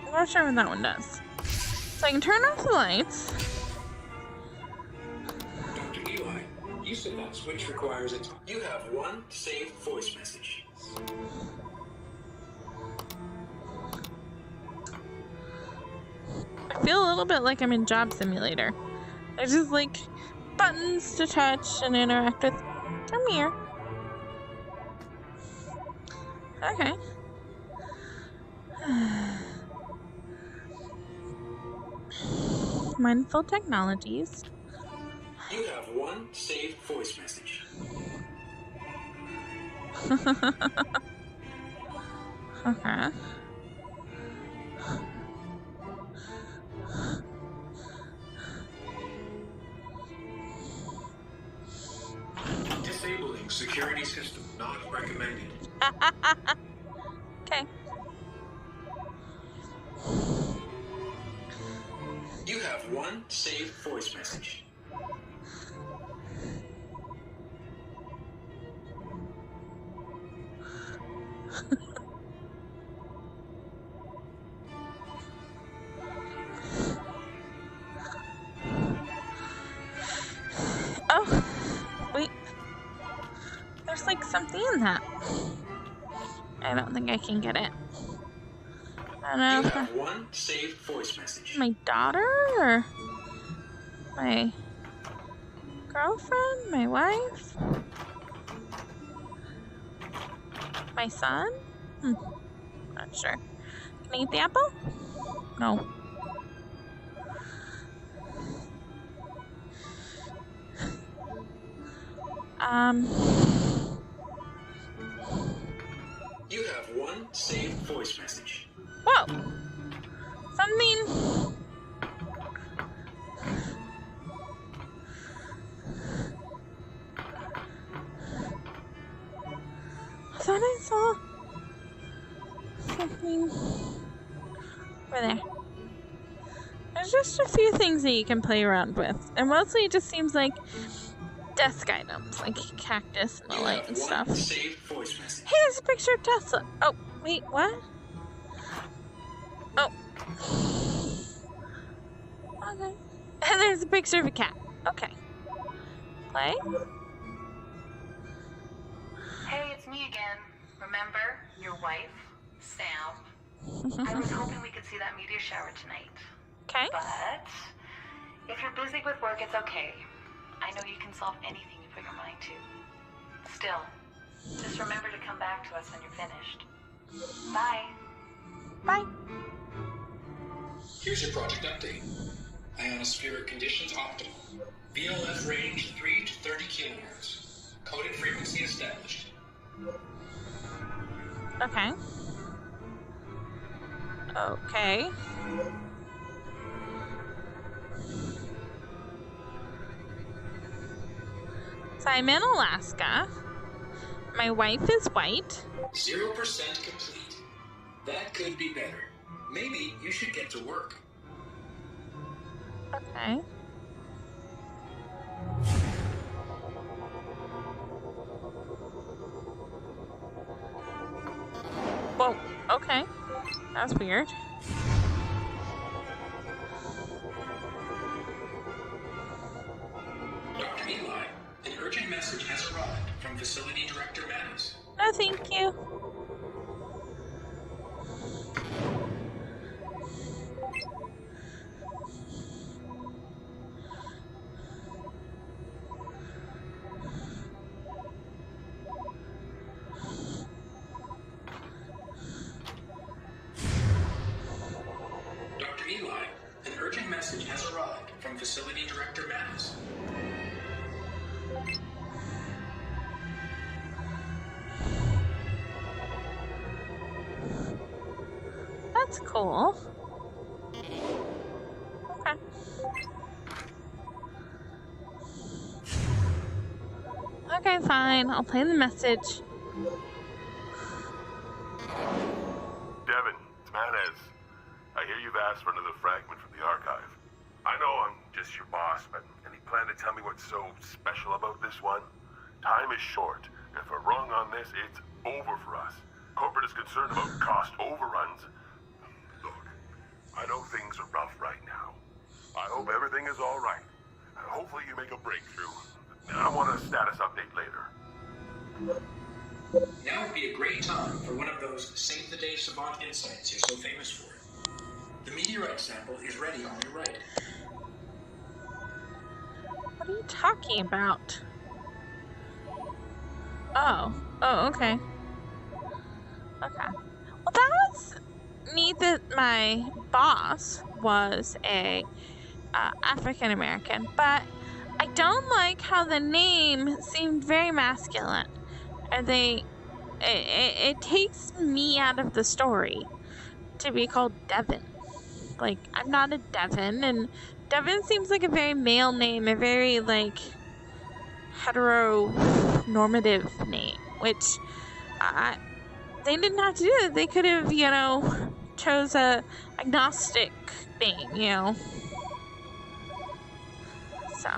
I'm not sure what that one does. So I can turn off the lights. Dr. Eli, you said that switch requires a time. You have one saved voice message. I feel a little bit like I'm in Job Simulator. There's just like buttons to touch and interact with. Come here. Okay. Mindful Technologies. You have one saved voice message. Okay. Disabling security system not recommended. Okay. You have one saved voice message. Oh, wait. There's like something in that. I don't think I can get it. I don't know You if have one saved voice message. my daughter or my girlfriend, my wife, my son. Not sure. Can I eat the apple? No. You have one saved voice message. Whoa! Something. I thought I saw something over there. There's just a few things that you can play around with, and mostly it just seems like desk items, like cactus and the You light have and one stuff. saved voice message. Hey, there's a picture of Tesla. Oh, wait, what? Oh. Okay. And there's a picture of a cat. Okay. Play? Hey, it's me again. Remember, your wife, Sam. I was hoping we could see that meteor shower tonight. Okay. But if you're busy with work, it's okay. I know you can solve anything you put your mind to. Still, just remember to come back to us when you're finished. Bye. Bye. Here's your project update. Ionospheric conditions optimal. VLF range 3 to 30 kilohertz. Coded frequency established. Okay. Okay. So I'm in Alaska. My wife is white. 0% complete. That could be better. Maybe you should get to work. Okay. Whoa, okay. That was weird. Dr. Eli, an urgent message has arrived from Facility Director Manis. No, thank you. Dr. Eli, an urgent message has arrived from Facility Director Manis. That's cool. Okay. Okay, fine. I'll play the message. Devin, it's Manez. I hear you've asked for another fragment from the archive. I know I'm just your boss, but any plan to tell me what's so special about this one? Time is short. If we're wrong on this, it's over for us. Corporate is concerned about cost overruns. Look, I know things are rough right now, I hope everything is all right. Hopefully you make a breakthrough. I want a status update later. Now would be a great time for one of those save-the-day savant insights you're so famous for. The meteorite sample is ready on your right. What are you talking about? Oh, okay. Okay. Well, that's neat that my boss was a African American, but I don't like how the name seemed very masculine. It takes me out of the story to be called Devin. Like, I'm not a Devin, and Devin seems like a very male name, a very, like, heteronormative name, which they didn't have to do that. They could have, chose a agnostic name, So.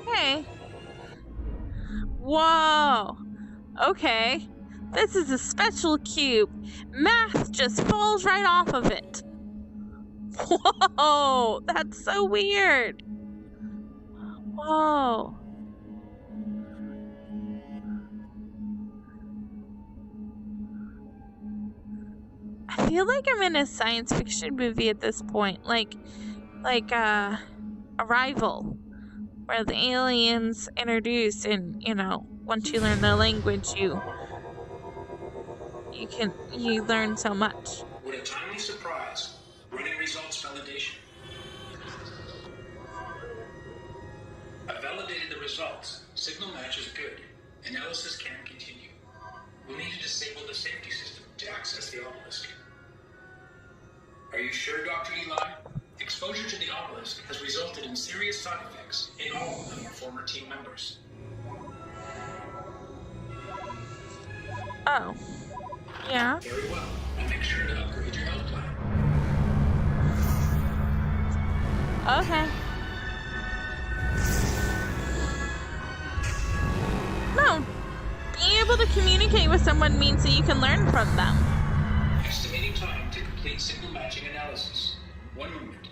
Okay. Whoa. Okay. This is a special cube. Math just falls right off of it. Whoa. That's so weird. Whoa. I feel like I'm in a science fiction movie at this point. Like Arrival, where the aliens introduce and, once you learn the language, you learn so much. What a timely surprise. Running results validation. I've validated the results. Signal match is good. Analysis can continue. We'll need to disable the safety system to access the obelisk. Are you sure, Dr. Eli? Exposure to the obelisk has resulted in serious side effects in all of your former team members. Oh. Yeah. Very well. I'll make sure to upgrade your health plan. Okay. No. Being able to communicate with someone means that you can learn from them. Estimating time to complete signal matching analysis. 1 moment.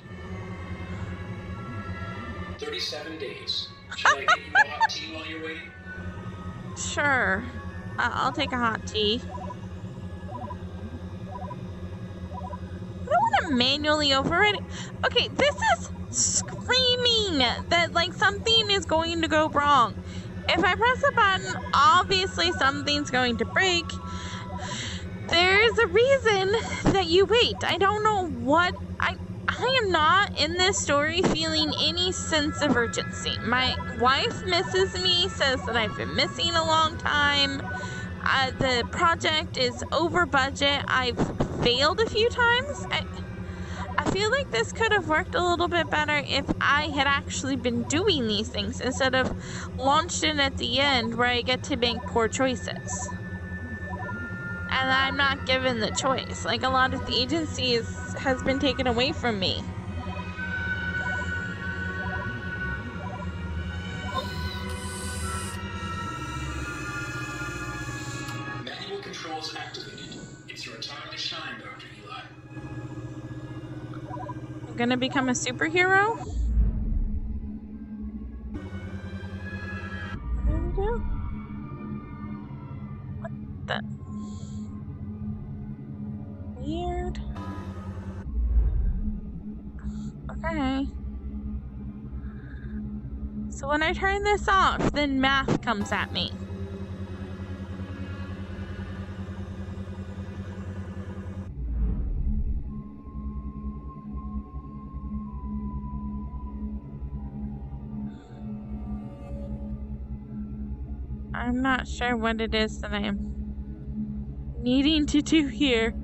37 days. Shall I get you a hot tea while you're waiting? Sure. I'll take a hot tea. I don't want to manually override it. Okay, this is screaming that, something is going to go wrong. If I press a button, obviously something's going to break. There's a reason that you wait. I don't know what... I am not in this story feeling any sense of urgency. My wife misses me, says that I've been missing a long time. The project is over budget. I've failed a few times. I feel like this could have worked a little bit better if I had actually been doing these things instead of launched in at the end where I get to make poor choices. And I'm not given the choice. A lot of the agency has been taken away from me. Manual controls activated. It's your time to shine, Dr. Eli. I'm gonna become a superhero? There we go. What the? Weird. Okay. So when I turn this off, then math comes at me. I'm not sure what it is that I'm needing to do here.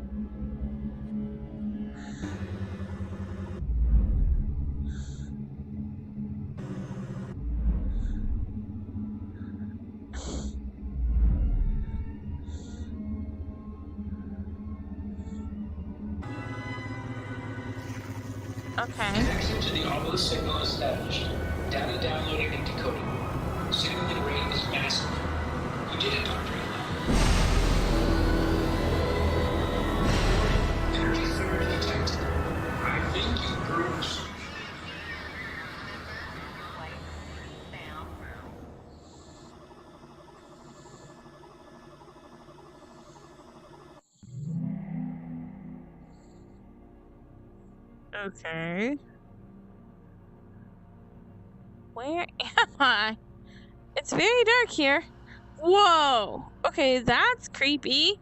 Okay. Connection to the obelisk signal established. Data downloading and decoding. Signaling rate is massive. You did it, Dr. Energy surge detected. I think you proved something. Okay. Where am I? It's very dark here. Whoa! Okay, that's creepy.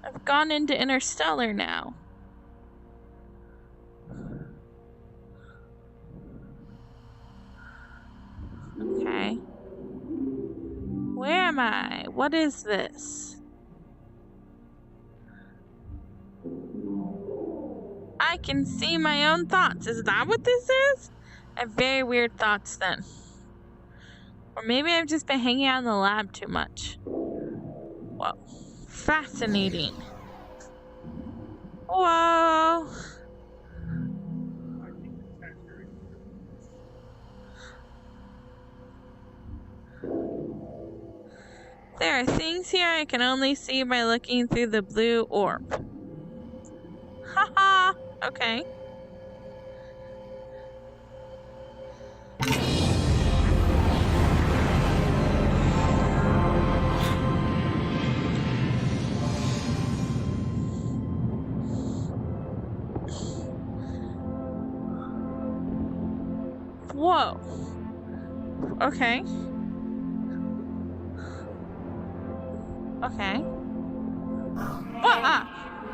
I've gone into Interstellar now. Okay. Where am I? What is this? I can see my own thoughts. Is that what this is? I have very weird thoughts then. Or maybe I've just been hanging out in the lab too much. Whoa. Fascinating. Whoa. There are things here I can only see by looking through the blue orb. Haha. Okay. Whoa. Okay. Okay.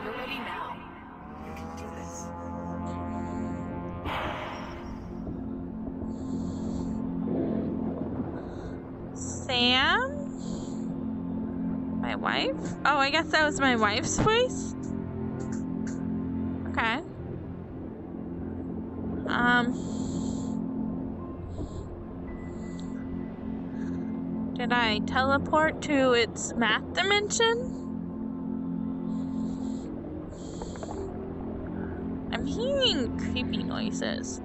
You're ready now. You can do this. Sam? My wife? Oh, I guess that was my wife's voice? Okay. Did I teleport to its math dimension? I'm hearing creepy noises.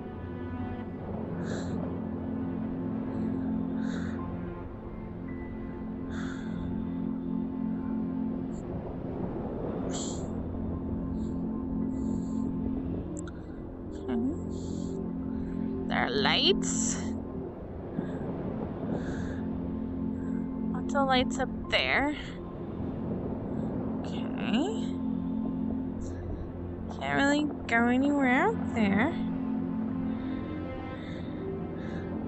There are lights. Lots of lights up there. Okay. Can't really go anywhere out there.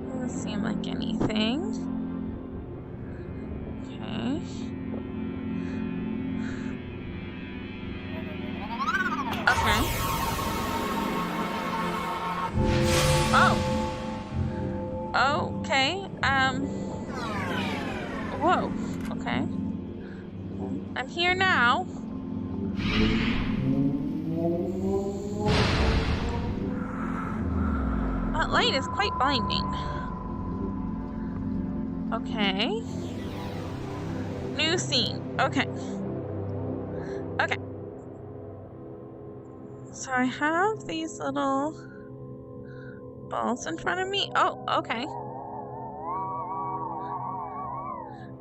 Doesn't seem like anything. Okay. Okay. Oh. Okay. Whoa. Okay. I'm here now. That light is quite blinding. Okay. New scene. Okay. Okay. So I have these little balls in front of me. Oh, okay.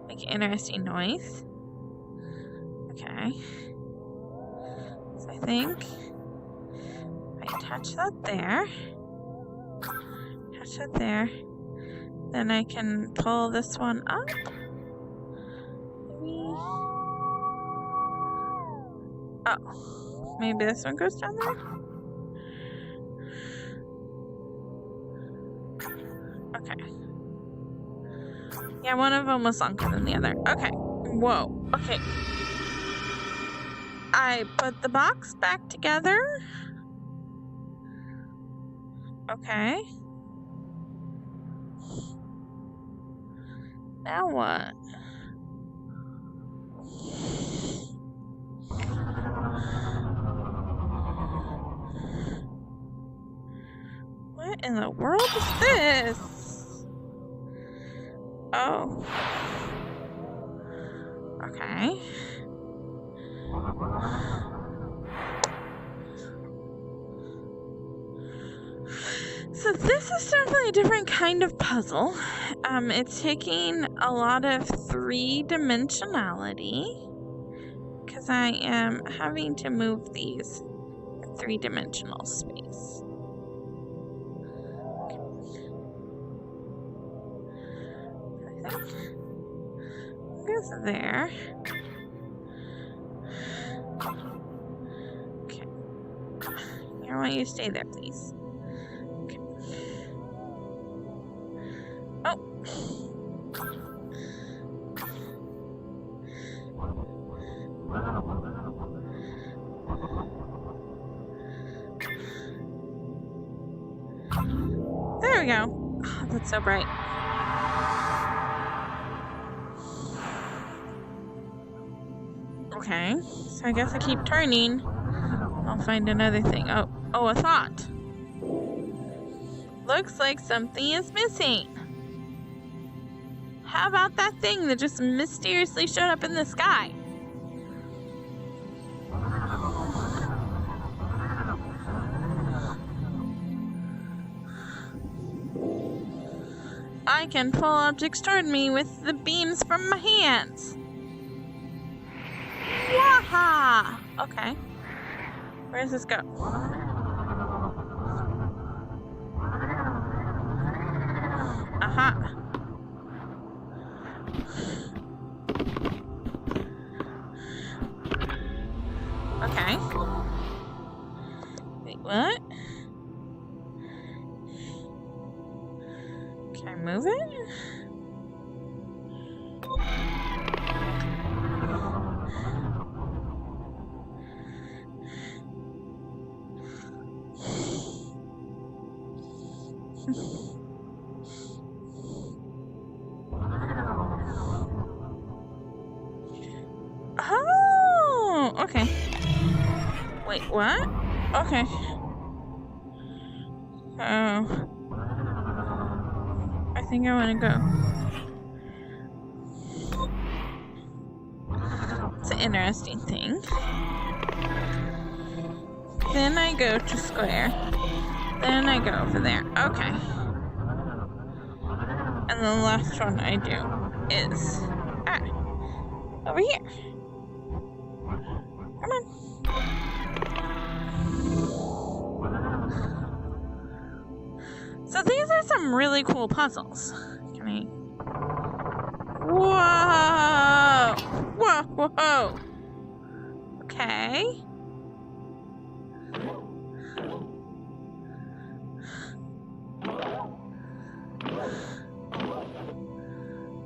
Make an interesting noise. Okay. So I think if I touch that there, touch it there, then I can pull this one up. Maybe. Oh, maybe this one goes down there. Okay. Yeah, one of them was longer than the other. Okay. Whoa. Okay. I put the box back together. Okay. Now what? What in the world is this? Oh. Okay. is definitely a different kind of puzzle. It's taking a lot of three-dimensionality because I am having to move these in three-dimensional space. Goes there. Okay. I want you to stay there, please. Okay. Oh. There we go. Oh, that's so bright. Okay, so I guess I keep turning. I'll find another thing. Oh, a thought. Looks like something is missing. How about that thing that just mysteriously showed up in the sky? I can pull objects toward me with the beams from my hands. Waha! Okay. Where does this go? Aha. Okay. Wait, what? Can I move it? Oh, okay. Wait, what? Okay. Oh. I think I want to go. It's an interesting thing. Then I go to square. Then I go over there. Okay. And the last one I do is over here. Come on. So these are some really cool puzzles. Can I? Whoa! Whoa! Whoa! Okay.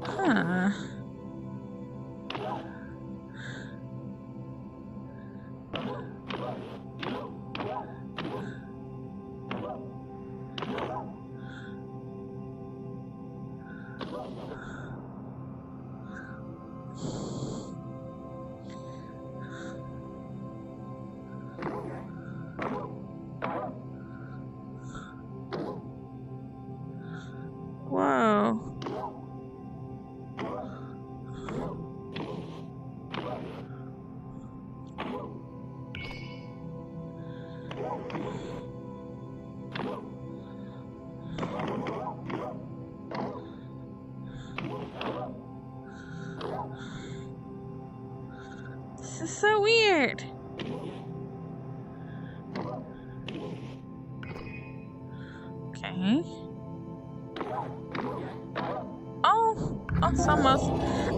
Huh. Whoa. This is so weird. Okay. Oh, it's almost.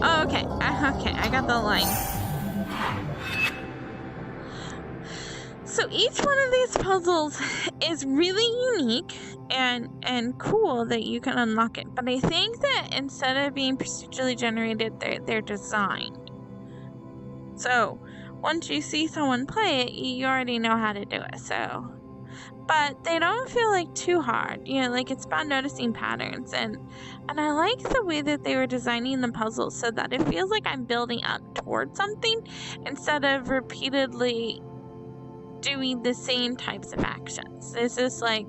Oh, okay. Okay, I got the line. So each one of these puzzles is really unique and cool that you can unlock it. But I think that instead of being procedurally generated, they're designed. So once you see someone play it, you already know how to do it. So, but they don't feel like too hard. You know, like it's about noticing patterns. And I like the way that they were designing the puzzles so that it feels like I'm building up towards something instead of repeatedly doing the same types of actions. This is like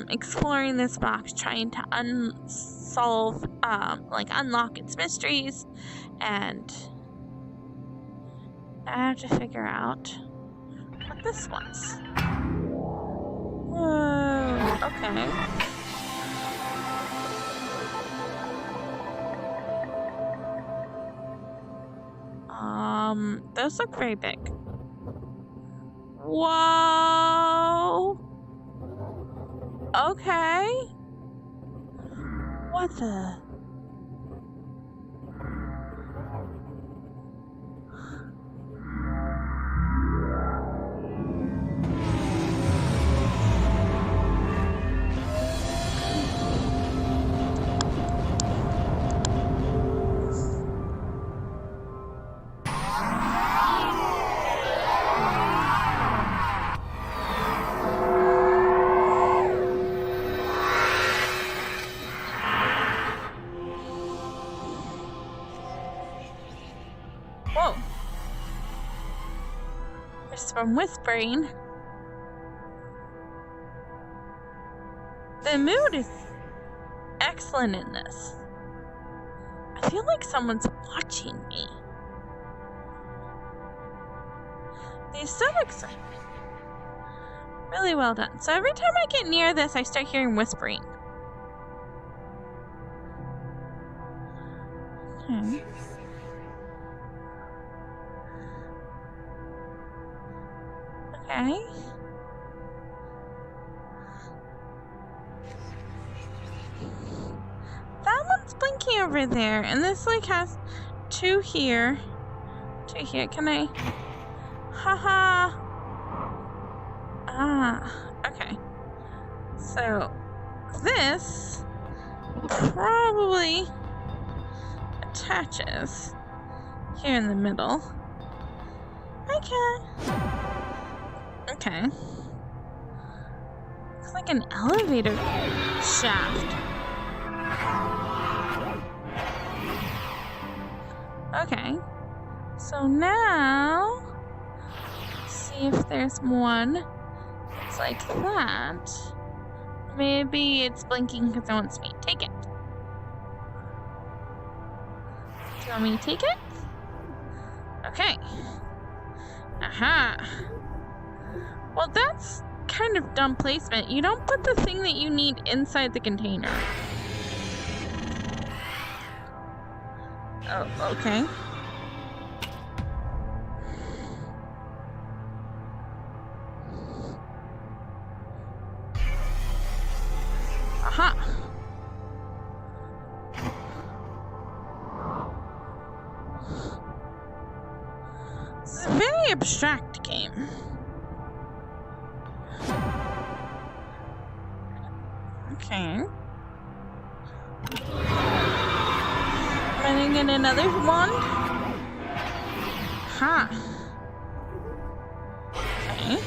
exploring this box, trying to unlock its mysteries, and I have to figure out what this was. Whoa, okay. Those look very big. Whoa! Okay. What the? Whoa. There's some whispering. The mood is excellent in this. I feel like someone's watching me. The aesthetics are really well done. So every time I get near this, I start hearing whispering. Okay. Okay. That one's blinking over there, and this like has two here. Two here. Can I? Haha. Ah. Okay. So this probably attaches here in the middle. Okay. Looks like an elevator shaft. Okay. So now, let's see if there's one. It's like that. Maybe it's blinking because it wants me to take it. Do you want me to take it? Okay. Aha. Well, that's kind of dumb placement. You don't put the thing that you need inside the container. Oh, okay. Aha. This is a very abstract game. Okay. Am I gonna get another one? Ha. Okay.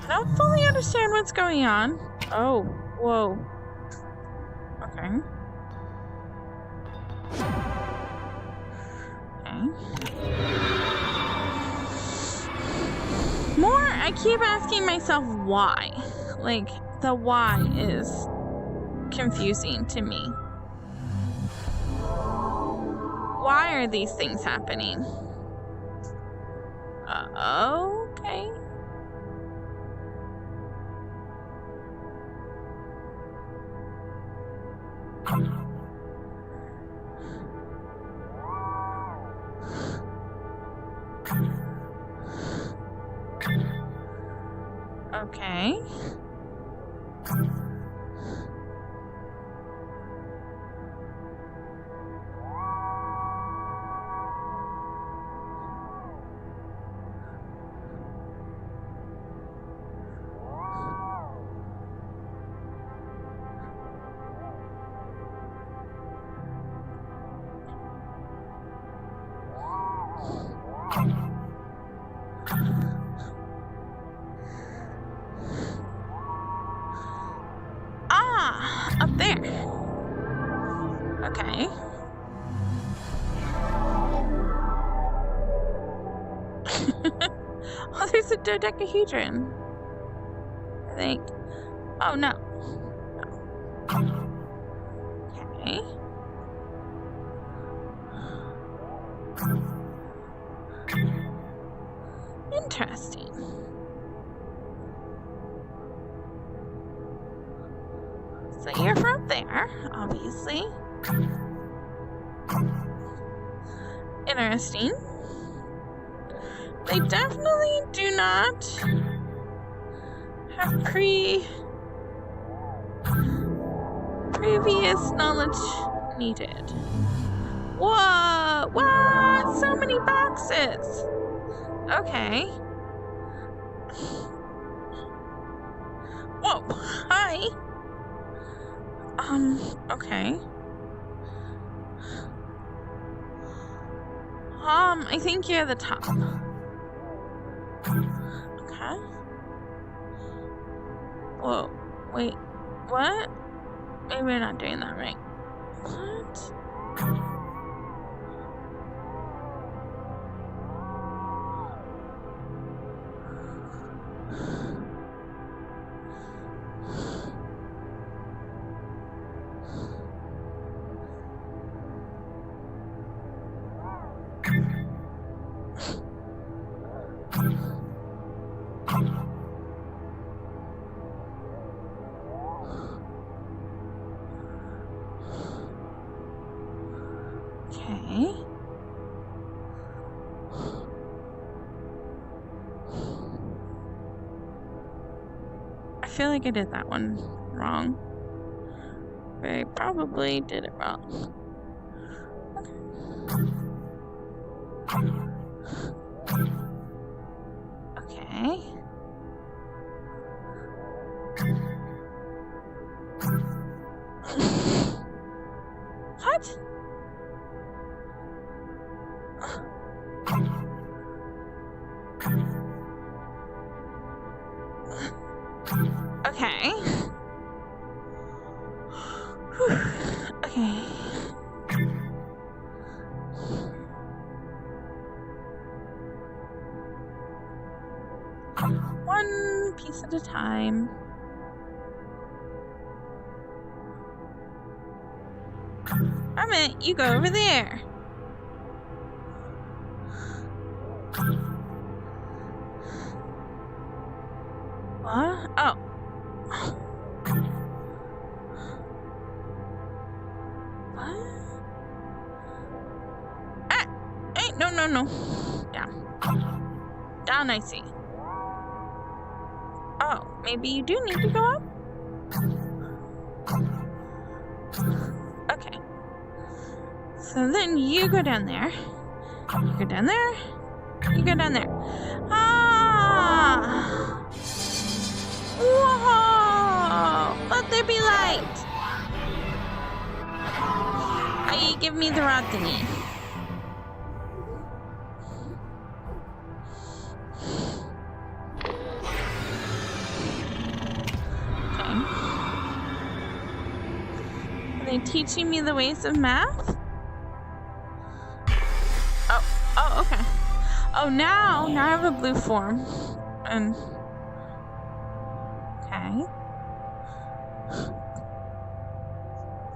I don't fully understand what's going on. Oh, whoa. Okay. More, I keep asking myself why. Like, the why is confusing to me. Why are these things happening? Okay. Okay. Up there. Okay. Oh, there's a dodecahedron. I think. Oh, no. Okay. Interesting. there, obviously. Interesting. They definitely do not have previous knowledge needed. Whoa! What? So many boxes! Okay. Whoa! Hi! Okay. I think you're the top. Okay. Whoa. Wait. What? Maybe we're not doing that right. What? Okay. I feel like I did that one wrong. I probably did it wrong. Okay. What? Okay. Okay. One piece at a time. Carpe, you go over there. What? Oh. What? Ah! Hey, no. Down. Down, I see. Oh, maybe you do need to go up? Okay. So then you go down there. You go down there. You go down there. Ah! Whoa! Let there be light! Give me the rod thingy. Okay. Are they teaching me the ways of math? Oh, okay. Oh, now I have a blue form. And okay.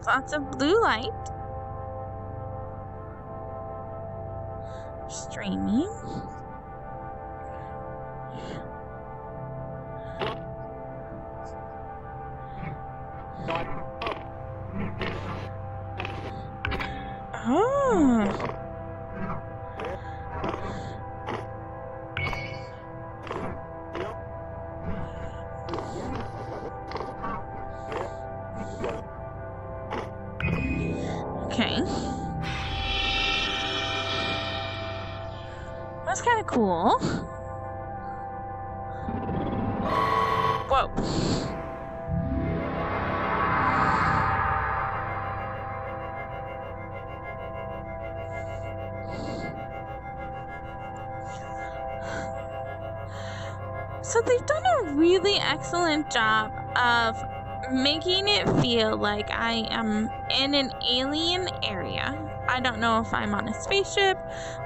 Lots of blue light. Streaming. Oh. Okay. That's kind of cool. Whoa. So they've done a really excellent job of making it feel like I am in an alien area. I don't know if I'm on a spaceship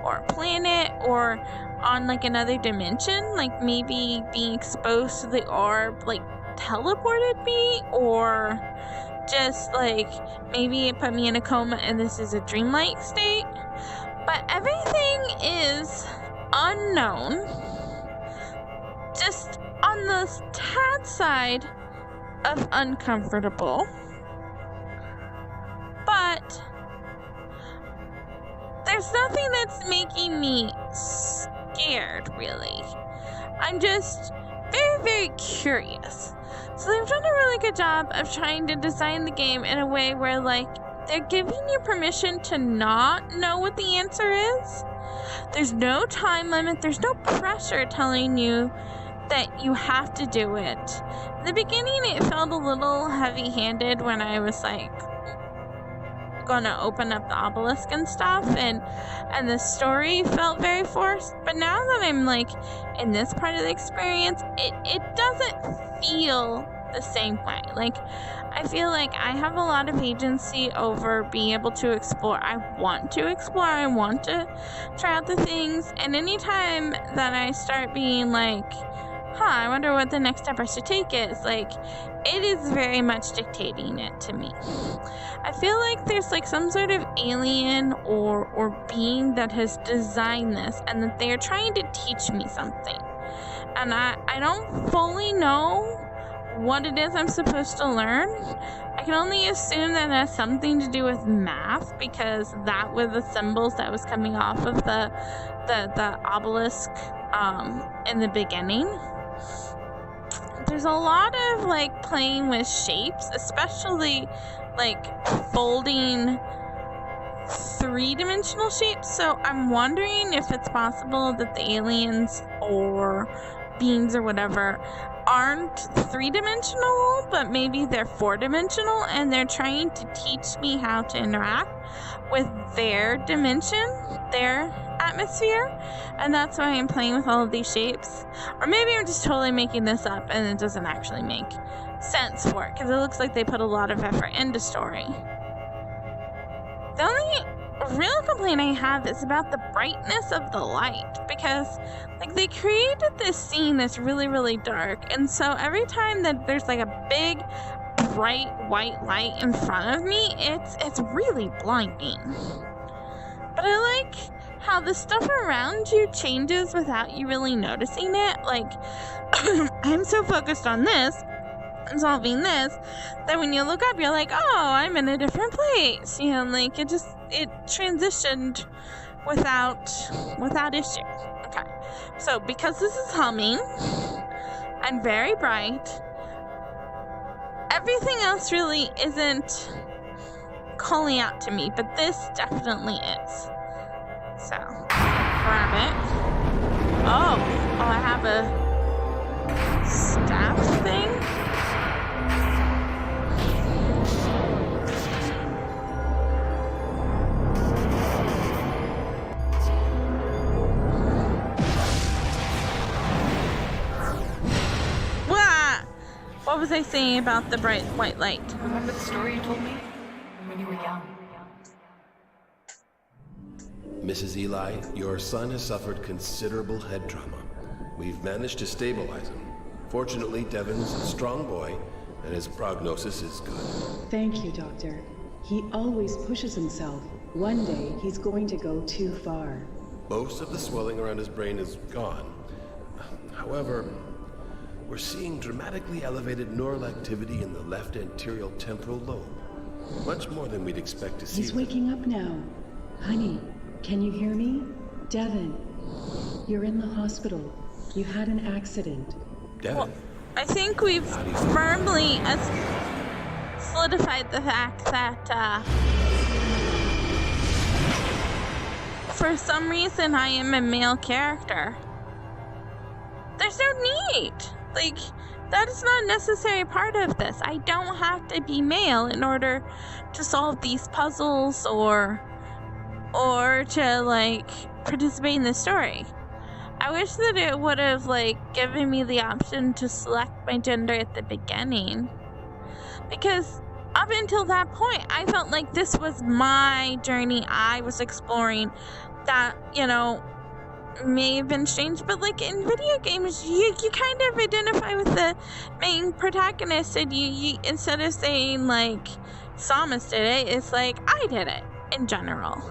or a planet or on like another dimension, like maybe being exposed to the orb like teleported me, or just like maybe it put me in a coma and this is a dreamlike state. But everything is unknown, just on the tad side of uncomfortable. there's nothing that's making me scared, really. I'm just very, very curious. So they've done a really good job of trying to design the game in a way where, like, they're giving you permission to not know what the answer is. There's no time limit. There's no pressure telling you that you have to do it. In the beginning, it felt a little heavy-handed when I was, like, gonna open up the obelisk and stuff, and the story felt very forced. But now that I'm, like, in this part of the experience, it doesn't feel the same way. Like, I feel like I have a lot of agency over being able to explore. I want to explore. I want to try out the things. And anytime that I start being like, I wonder what the next step I should take is, like, it is very much dictating it to me. I feel like there's, like, some sort of alien or being that has designed this, and that they're trying to teach me something. And I don't fully know what it is I'm supposed to learn. I can only assume that it has something to do with math, because that were the symbols that was coming off of the obelisk in the beginning. There's a lot of, like, playing with shapes, especially, like, folding three-dimensional shapes. So I'm wondering if it's possible that the aliens or beings or whatever aren't three-dimensional, but maybe they're four-dimensional, and they're trying to teach me how to interact with their dimension, their atmosphere, and that's why I'm playing with all of these shapes. Or maybe I'm just totally making this up and it doesn't actually make sense for it, because it looks like they put a lot of effort into story. The only real complaint I have is about the brightness of the light, because, like, they created this scene that's really, really dark, and so every time that there's, like, a big bright white light in front of me, it's really blinding. But I like how the stuff around you changes without you really noticing it. Like, I'm so focused on this and solving this that when you look up, you're like, oh, I'm in a different place. You know, like, it transitioned without issue. Okay, so because this is humming and very bright, everything else really isn't calling out to me, but this definitely is. So, grab it. Oh, I have a staff thing. Wah! What was I saying about the bright white light? Remember the story you told me when you were young? Mrs. Eli, your son has suffered considerable head trauma. We've managed to stabilize him. Fortunately, Devin's a strong boy, and his prognosis is good. Thank you, Doctor. He always pushes himself. One day, he's going to go too far. Most of the swelling around his brain is gone. However, we're seeing dramatically elevated neural activity in the left anterior temporal lobe. Much more than we'd expect to see. He's waking up now. Honey, can you hear me? Devin, you're in the hospital. You had an accident. Devin? Well, I think we've firmly solidified the fact that for some reason I am a male character. There's no need. Like, that is not a necessary part of this. I don't have to be male in order to solve these puzzles or to, like, participate in the story. I wish that it would have, like, given me the option to select my gender at the beginning. Because up until that point, I felt like this was my journey. I was exploring that, you know, may have been strange, but, like, in video games, you kind of identify with the main protagonist, and you instead of saying, like, Samus did it, it's like, I did it, in general.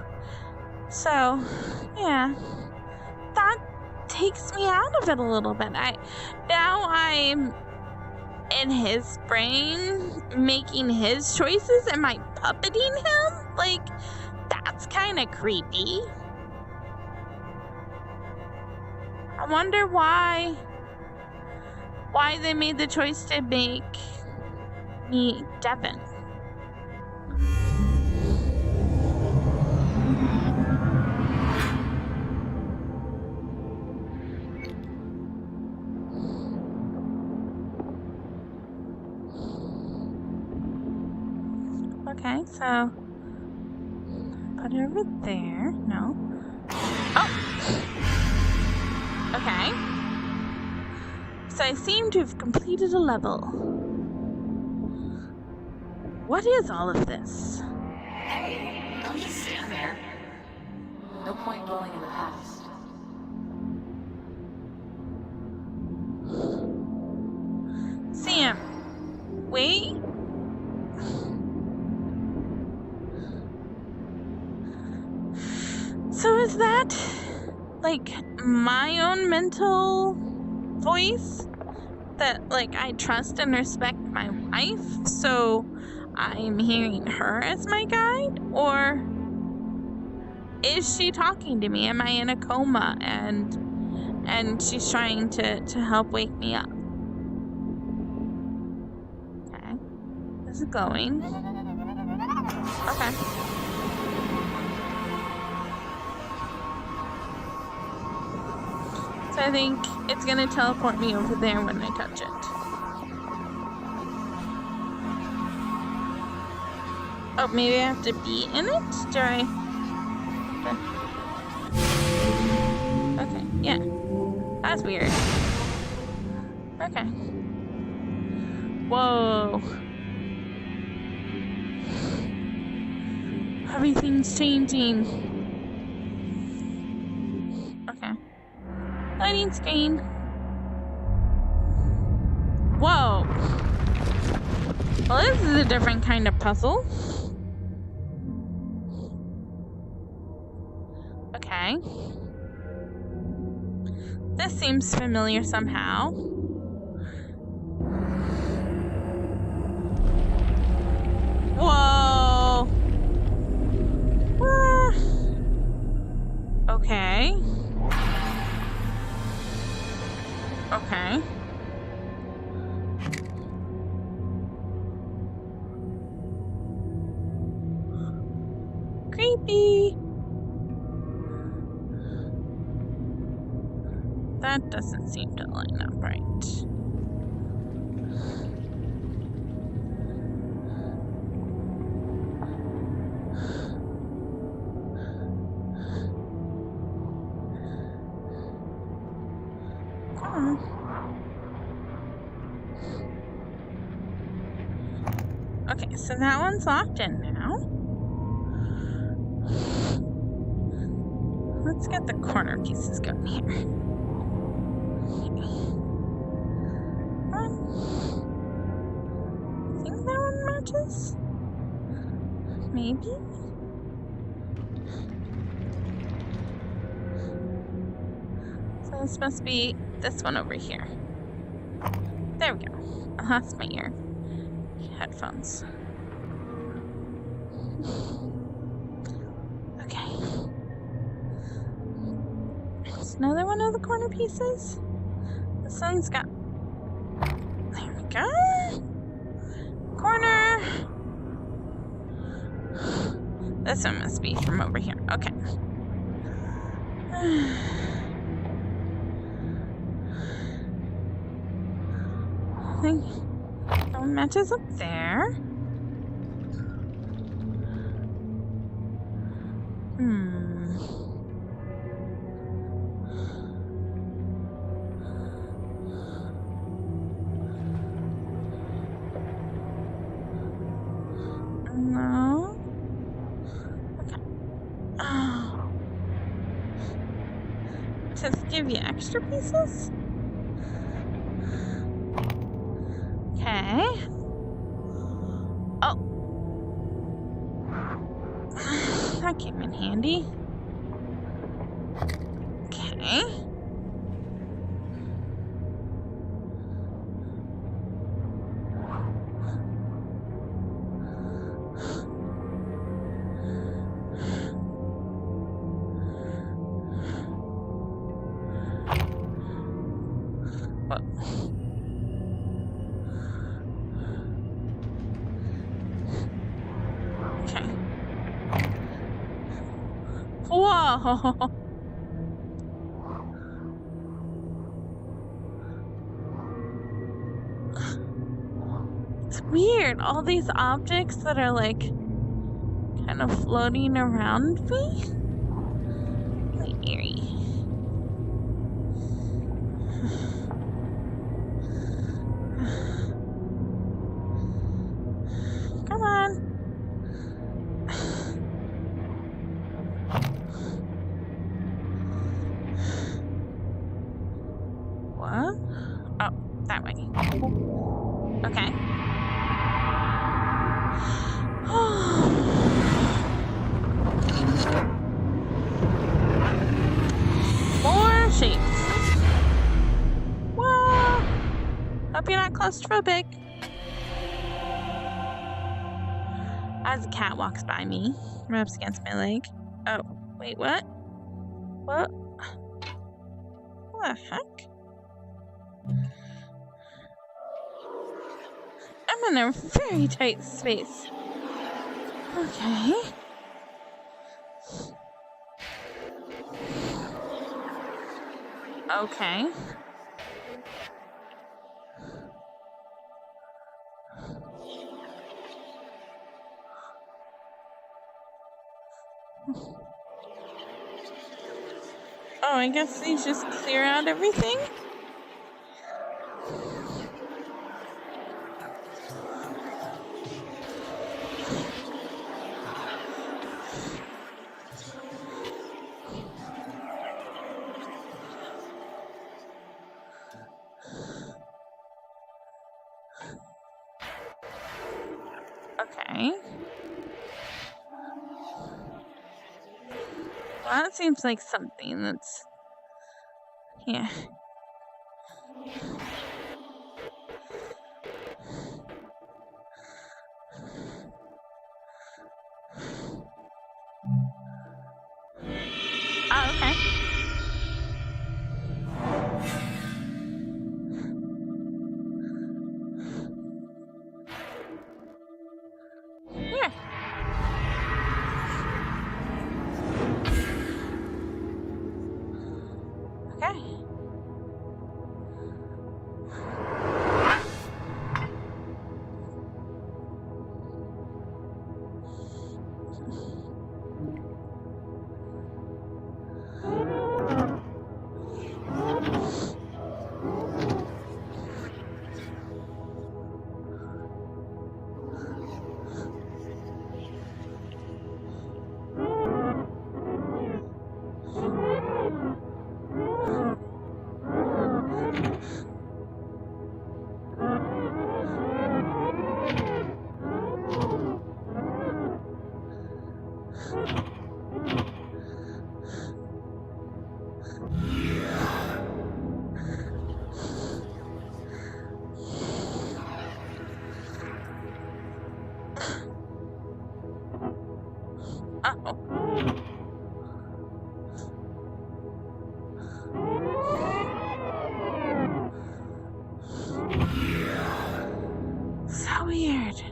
So, yeah, that takes me out of it a little bit. Now I'm in his brain, making his choices. Am I puppeting him? Like, that's kind of creepy. I wonder why they made the choice to make me Devin. Okay, so put it over there. No. Oh! Okay. So I seem to have completed a level. What is all of this? Hey, don't just stand there. No point dwelling in the past. Sam, wait. So is that, like, my own mental voice? That, like, I trust and respect my wife, so I'm hearing her as my guide? Or is she talking to me? Am I in a coma and she's trying to help wake me up? Okay. How's it going? Okay. So I think it's gonna teleport me over there when I touch it. Oh, maybe I have to be in it? Do I? Okay, yeah. That's weird. Okay. Whoa. Everything's changing. Okay. Loading screen. Whoa. Well, this is a different kind of puzzle. Okay. This seems familiar somehow. Whoa. Okay. Okay. Creepy. That doesn't seem to line up right. Okay, so that one's locked in now. Let's get the corner pieces going here. I think that one matches? Maybe? So this must be this one over here. There we go. I lost my ear. Headphones. Okay. There's another one of the corner pieces. This one's got... There we go. Corner. This one must be from over here. Okay. I think that one matches up there. No. Okay. Oh. Does it give you extra pieces? Okay. Oh. That came in handy. Okay. What? Okay. Whoa! It's weird. All these objects that are like kind of floating around me. Really eerie. Come on. What? Oh, that way. Okay. More shapes. Whoa! Hope you're not claustrophobic. As a cat walks by me, rubs against my leg. Oh, wait, what? What? What the heck? I'm in a very tight space. Okay. Okay. Oh, I guess these just clear out everything? Okay. Well, that seems like something that's... Yeah. Oh, okay. Here. Okay. Uh-oh. So weird.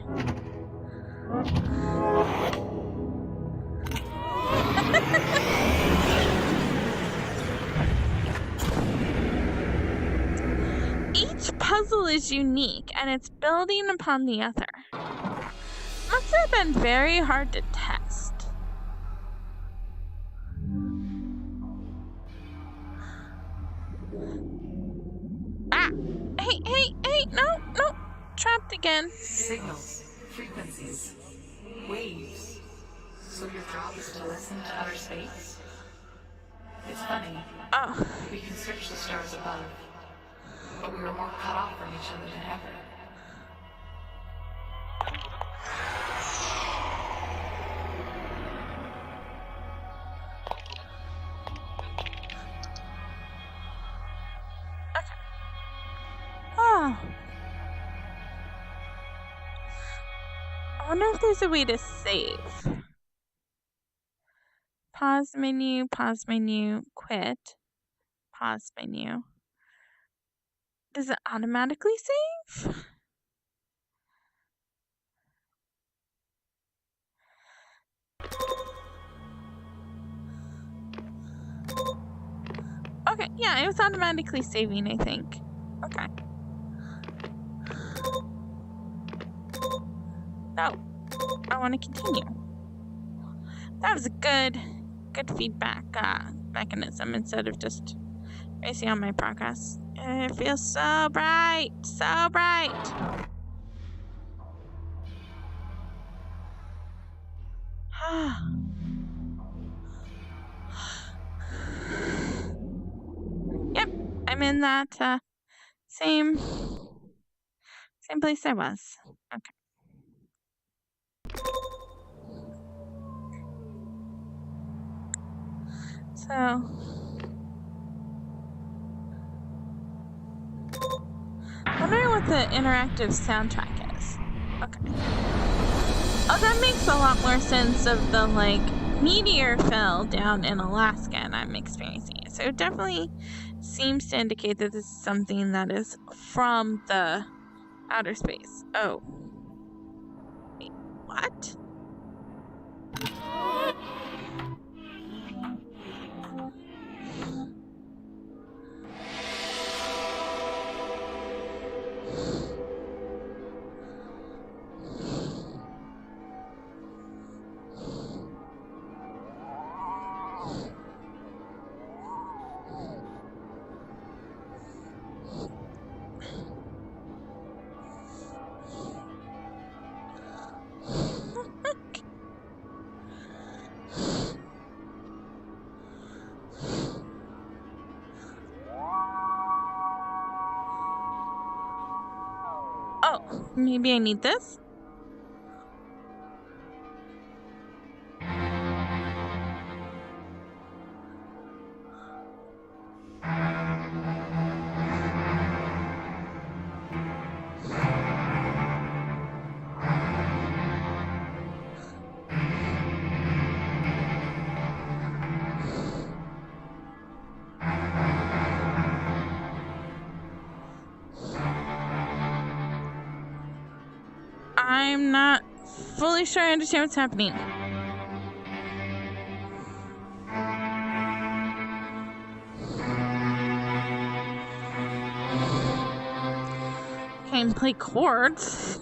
Each puzzle is unique, and it's building upon the other. Must have been very hard to test. Ah! Hey, no! Trapped again. Signals, frequencies, waves. So your job is to listen to outer space? It's funny. Oh. We can search the stars above, but we are more cut off from each other than ever. Oh. I wonder if there's a way to save. Pause menu, quit, pause menu. Does it automatically save? Okay, yeah, it was automatically saving, I think. Okay. No, I want to continue. That was a good feedback mechanism instead of just racing on my progress. It feels so bright, so bright. Yep, I'm in that same place I was. Okay. So, wondering what the interactive soundtrack is. Okay. Oh, that makes a lot more sense of the, like, meteor fell down in Alaska and I'm experiencing it. So it definitely seems to indicate that this is something that is from the outer space. Oh. Wait, what? Oh, maybe I need this? I'm not fully sure I understand what's happening. Can play chords.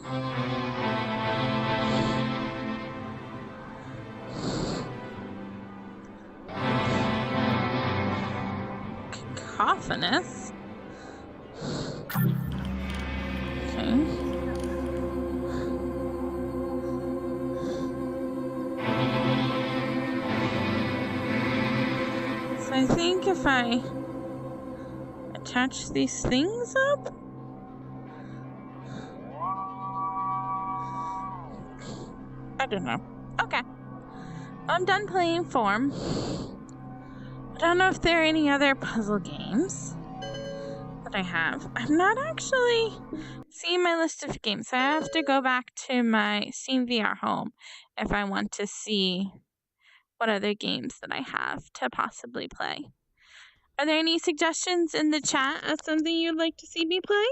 Cacophonous. Okay. I think if I attach these things up, I don't know. Okay, I'm done playing Form. I don't know if there are any other puzzle games that I have. I'm not actually seeing my list of games, so I have to go back to my Steam VR home if I want to see what other games that I have to possibly play. Are there any suggestions in the chat of something you'd like to see me play?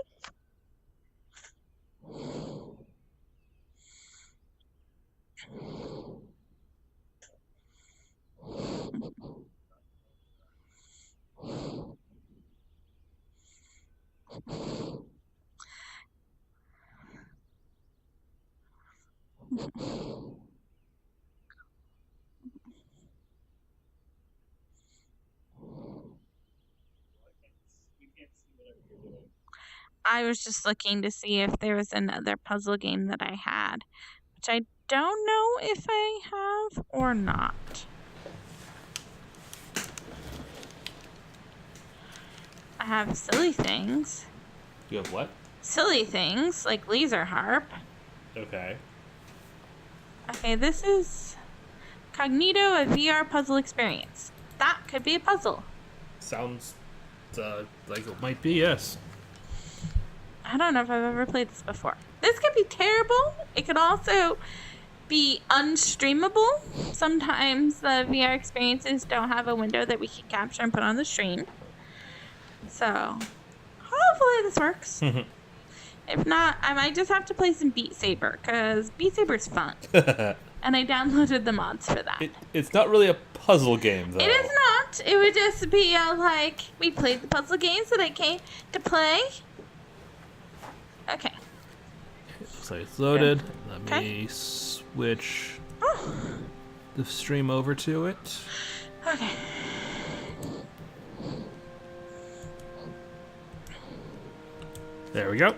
I was just looking to see if there was another puzzle game that I had, which I don't know if I have or not. I have silly things. You have what? Silly things, like laser harp. Okay. Okay, this is Cogito, a VR puzzle experience. That could be a puzzle. Sounds like it might be, yes. I don't know if I've ever played this before. This could be terrible. It could also be unstreamable. Sometimes the VR experiences don't have a window that we can capture and put on the stream. So, hopefully this works. If not, I might just have to play some Beat Saber, because Beat Saber's fun. And I downloaded the mods for that. It's not really a puzzle game, though. It is not. It would just be like, we played the puzzle games that I came to play. Okay. So it's loaded. Good. Let me switch the stream over to it. Okay. There we go.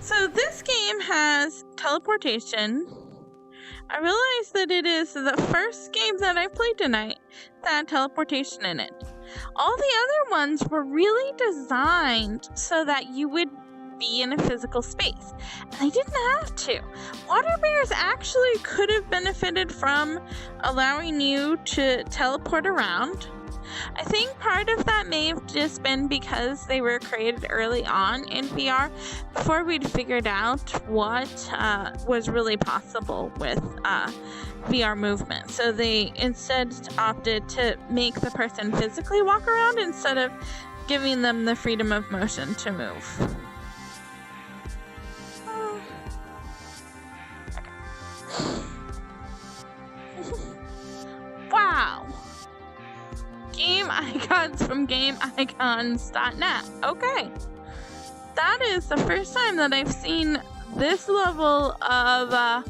So this game has teleportation. I realize that it is the first game that I've played tonight that had teleportation in it. All the other ones were really designed so that you would be in a physical space. And they didn't have to. Water bears actually could have benefited from allowing you to teleport around. I think part of that may have just been because they were created early on in VR before we'd figured out what was really possible with VR movement. So they instead opted to make the person physically walk around instead of giving them the freedom of motion to move. Wow! Game icons from GameIcons.net. Okay. That is the first time that I've seen this level of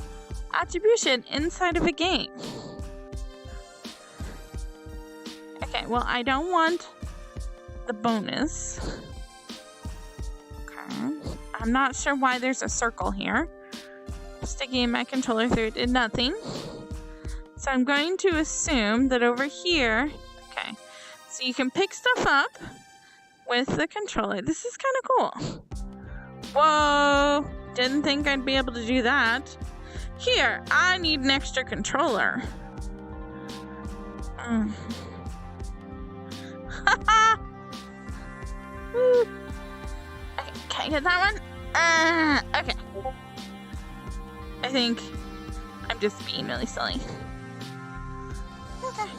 attribution inside of a game. Okay, well, I don't want the bonus. Okay. I'm not sure why there's a circle here. Sticking my controller through it did nothing. So I'm going to assume that over here... Okay, so you can pick stuff up with the controller. This is kind of cool. Whoa, didn't think I'd be able to do that. Here, I need an extra controller. Haha! Okay, can I get that one? Okay. I think I'm just being really silly. Okay.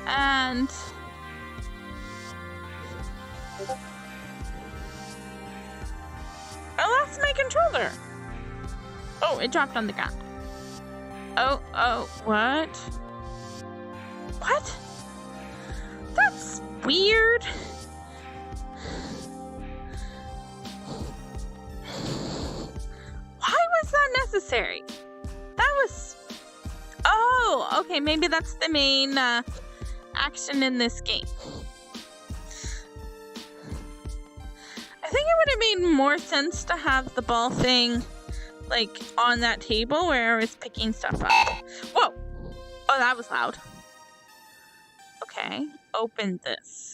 And I lost my controller. Oh, it dropped on the ground. Oh, what? What? That's weird. Why was that necessary? That was... Oh, okay, maybe that's the main action in this game. I think it would have made more sense to have the ball thing like on that table where I was picking stuff up. Whoa! Oh, that was loud. Okay, open this.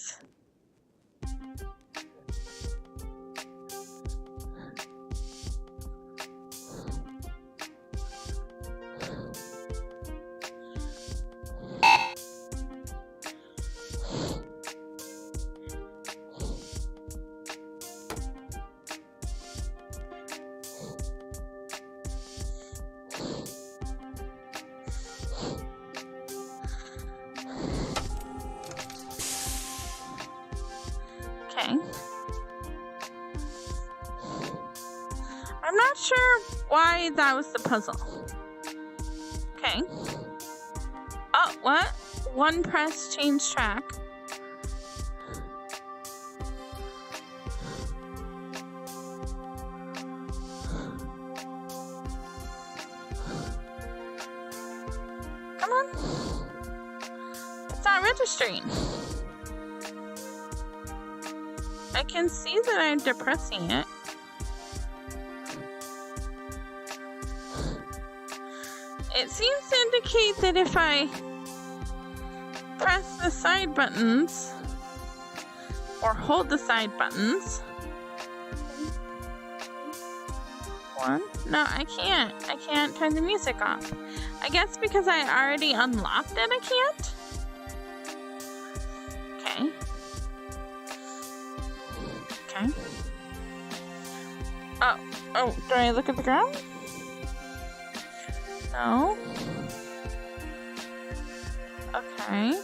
I'm not sure why that was the puzzle. Okay. Oh, what? One press, change track. Come on. It's not registering. I can see that I'm depressing it. It seems to indicate that if I press the side buttons or hold the side buttons. One? No, I can't. I can't turn the music off. I guess because I already unlocked it, I can't? Okay. Okay. Oh, do I look at the ground? No. Okay.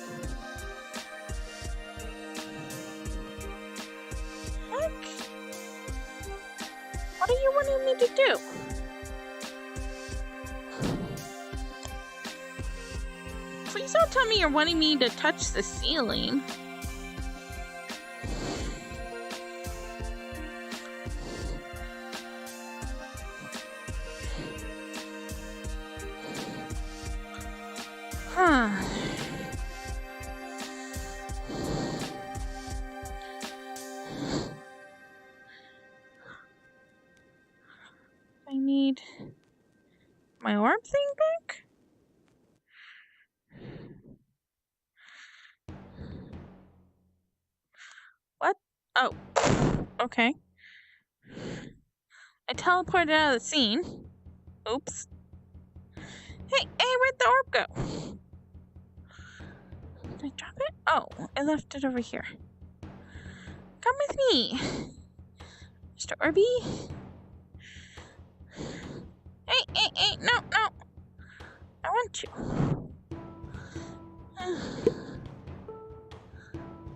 you wanting me to do? Please don't tell me you're wanting me to touch the ceiling. Huh. I need my orb thing back? What? Oh. Okay. I teleported out of the scene. Oops. Hey, where'd the orb go? Did I drop it? Oh, I left it over here. Come with me, Mr. Orby. Hey, no. I want you.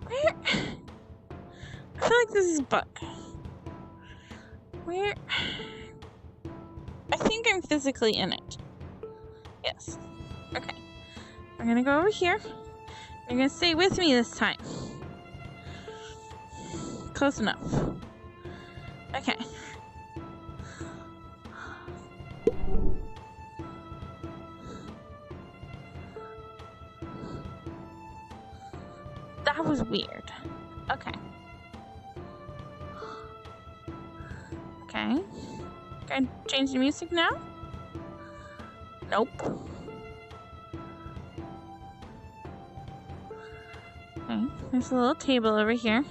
Where? I feel like this is a bug. Where? I think I'm physically in it. Yes. Okay. I'm gonna go over here. You're gonna stay with me this time. Close enough. Okay. That was weird. Okay. Okay. Can I change the music now? Nope. Okay, there's a little table over here.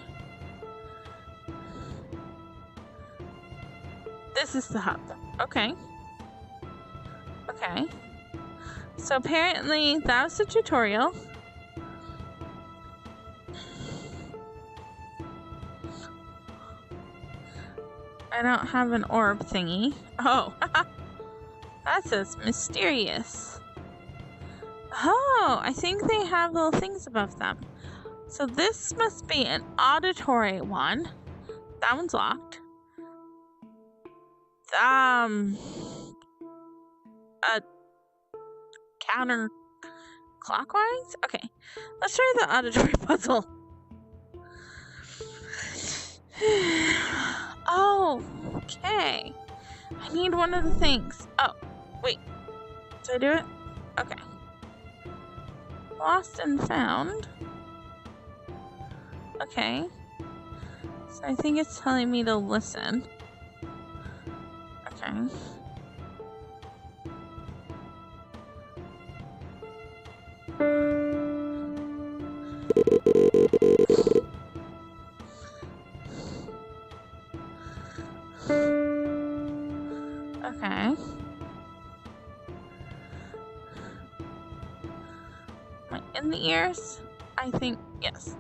This is the hub. Okay. Okay. So apparently that was the tutorial. I don't have an orb thingy. Oh, that says mysterious. Oh, I think they have little things above them. So this must be an auditory one. That one's locked. Counterclockwise? Okay, let's try the auditory puzzle. Oh, okay. I need one of the things. Oh, wait. Did I do it? Okay. Lost and found. Okay. So I think it's telling me to listen. Okay. Okay. Am I in the ears? I think yes.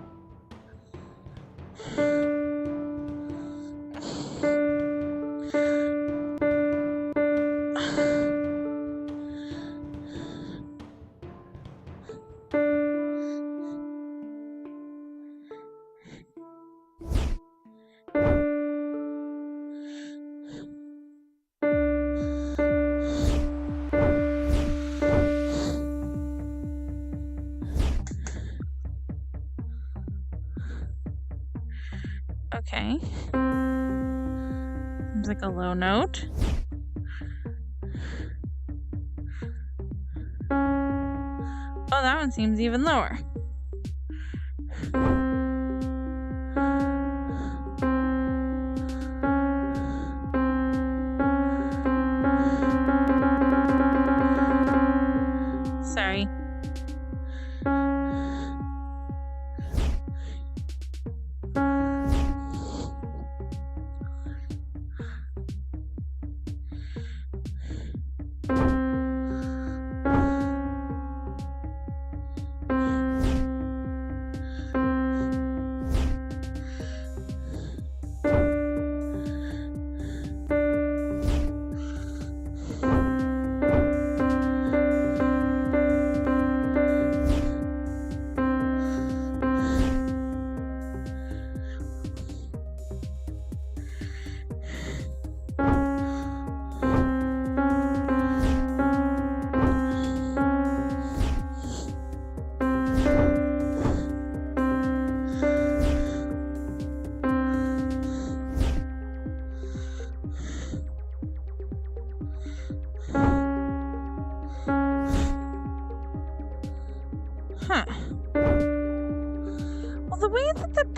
Okay. Seems like a low note. Oh, that one seems even lower. Sorry.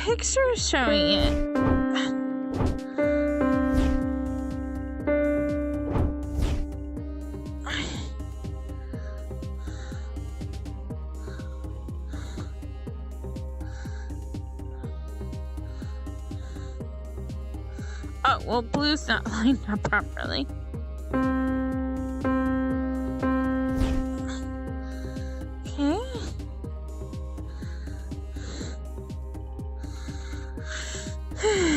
picture is showing it. Oh, well, blue's not lined up properly. Okay.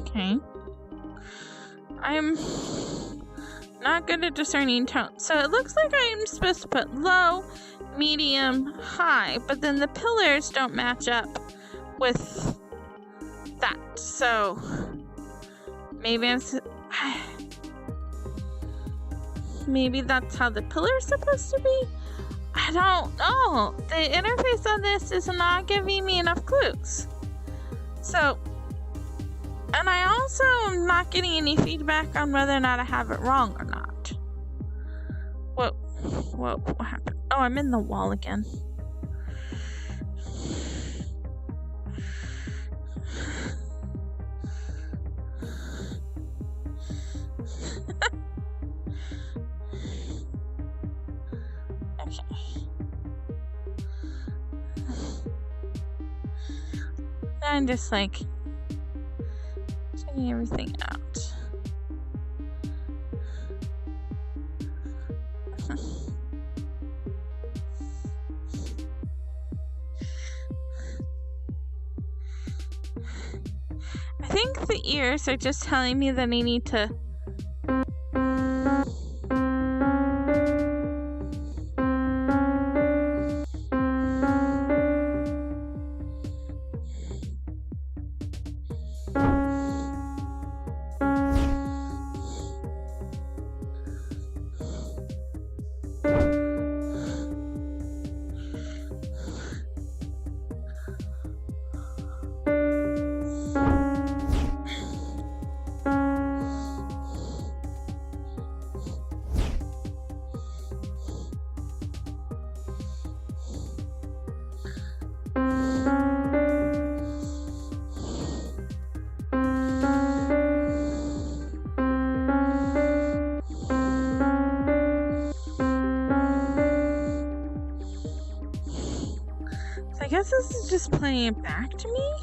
Okay. I'm not good at discerning tone. So it looks like I'm supposed to put low, medium, high, but then the pillars don't match up with that. So maybe maybe that's how the pillar's supposed to be? I don't know. The interface on this is not giving me enough clues. So, and I also am not getting any feedback on whether or not I have it wrong or not. Whoa, what happened? Oh, I'm in the wall again. Okay. Now I'm just like checking everything out. I think the ears are just telling me that I need to I guess this is just playing it back to me.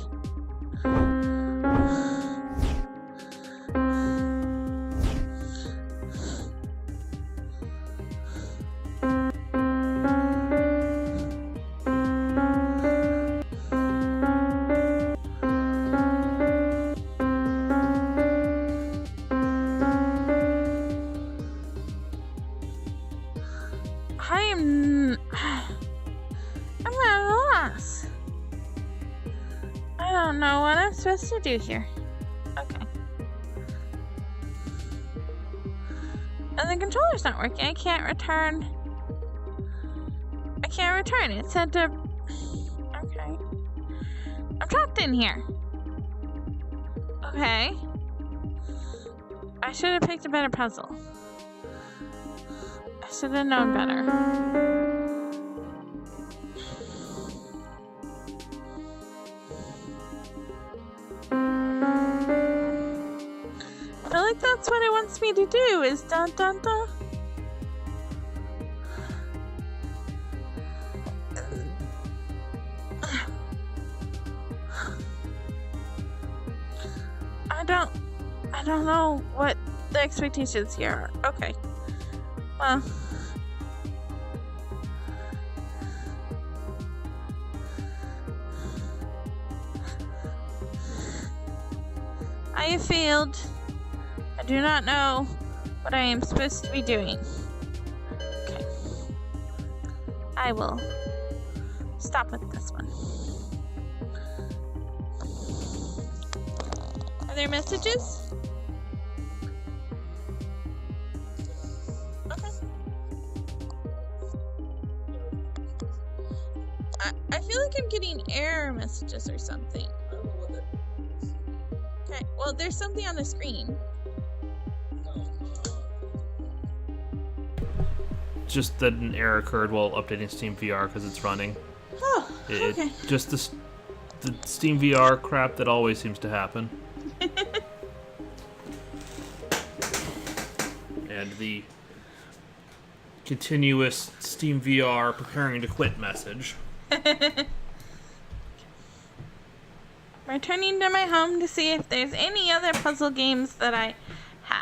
I don't know what I'm supposed to do here. Okay. And the controller's not working. I can't return. It said to... Okay. I'm trapped in here. Okay. I should have picked a better puzzle. I should have known better. I feel like that's what it wants me to do, is dun dun dun. I don't know what the expectations here are. Okay. Well. I have failed. I do not know what I am supposed to be doing. Okay. I will stop with this one. Are there messages? Okay. I feel like I'm getting error messages or something. I don't know what that is. Okay, well, there's something on the screen. No, Just that an error occurred while updating Steam VR because it's running. Oh, okay. Just the Steam VR crap that always seems to happen. And the continuous Steam VR preparing to quit message. Returning to my home to see if there's any other puzzle games that I have.